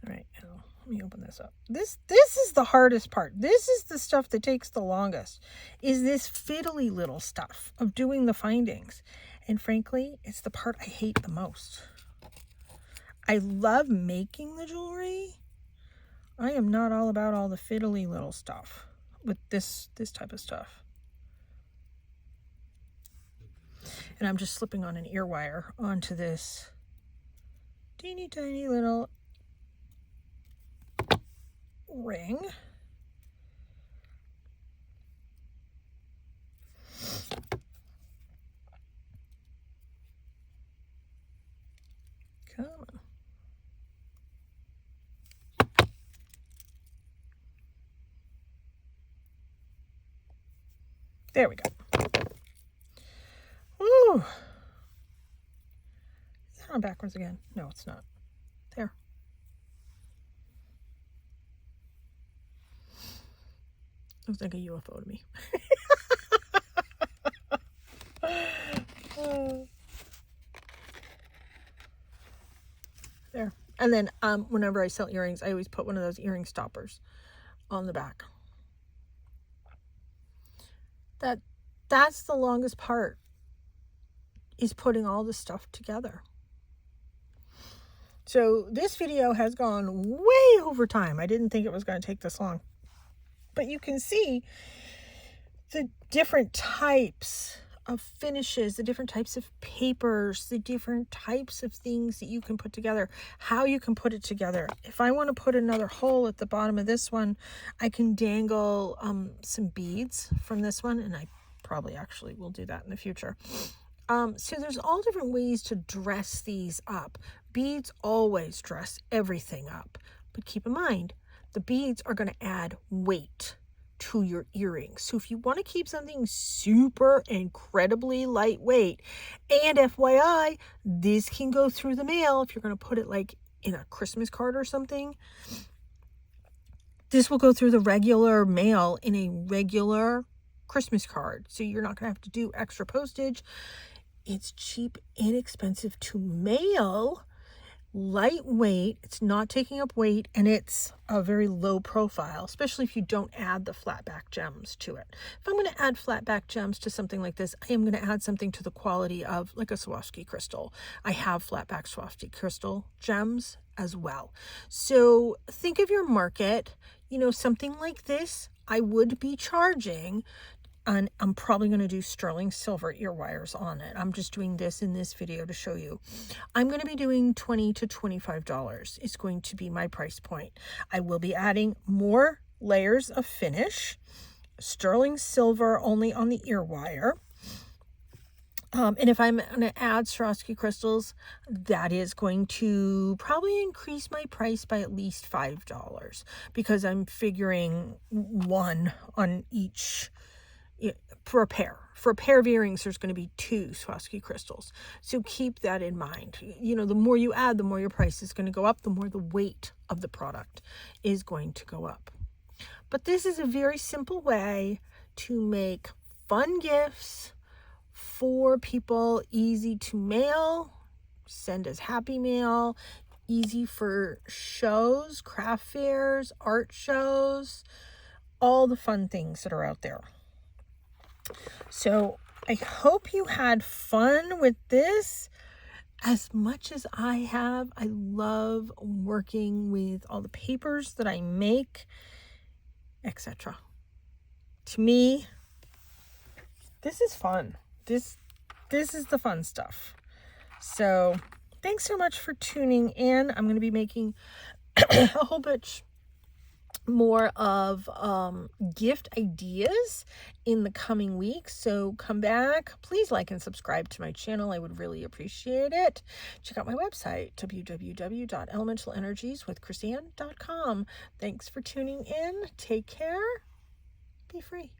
All right, now let me open this up. This is the hardest part. This is the stuff that takes the longest, is this fiddly little stuff of doing the findings. And frankly, it's the part I hate the most. I love making the jewelry. I am not all about all the fiddly little stuff with this type of stuff. And I'm just slipping on an ear wire onto this teeny tiny little ring. Come on. There we go. Ooh. Is that on backwards again? No, it's not. There. Looks like a UFO to me. There. And then whenever I sell earrings, I always put one of those earring stoppers on the back. That's the longest part, is putting all this stuff together. So this video has gone way over time. I didn't think it was going to take this long. But you can see the different types of finishes, the different types of papers, the different types of things that you can put together, how you can put it together. If I want to put another hole at the bottom of this one, I can dangle some beads from this one, and I probably actually will do that in the future. So there's all different ways to dress these up. Beads always dress everything up, but keep in mind, the beads are going to add weight to your earrings. So if you want to keep something super incredibly lightweight, and FYI, this can go through the mail if you're going to put it like in a Christmas card or something. This will go through the regular mail in a regular Christmas card. So you're not going to have to do extra postage. It's cheap, inexpensive to mail, lightweight, it's not taking up weight, and it's a very low profile, especially if you don't add the flat back gems to it. If I'm going to add flat back gems to something like this, I am going to add something to the quality of like a Swarovski crystal. I have flat back Swarovski crystal gems as well. So think of your market, something like this, I would be charging. And I'm probably going to do sterling silver ear wires on it. I'm just doing this in this video to show you. I'm going to be doing $20 to $25 is going to be my price point. I will be adding more layers of finish, sterling silver only on the ear wire. And if I'm going to add Swarovski crystals, that is going to probably increase my price by at least $5 because I'm figuring one on each. For a pair of earrings, there's going to be 2 Swarovski crystals. So keep that in mind. The more you add, the more your price is going to go up, the more the weight of the product is going to go up. But this is a very simple way to make fun gifts for people, easy to mail, send as happy mail, easy for shows, craft fairs, art shows, all the fun things that are out there. So I hope you had fun with this as much as I have. I love working with all the papers that I make, etc. To me, this is fun. This is the fun stuff. So thanks so much for tuning in. I'm going to be making a whole bunch more of gift ideas in the coming weeks. So come back. Please like and subscribe to my channel. I would really appreciate it. Check out my website, www.elementalenergieswithchrisanne.com. Thanks for tuning in. Take care. Be free.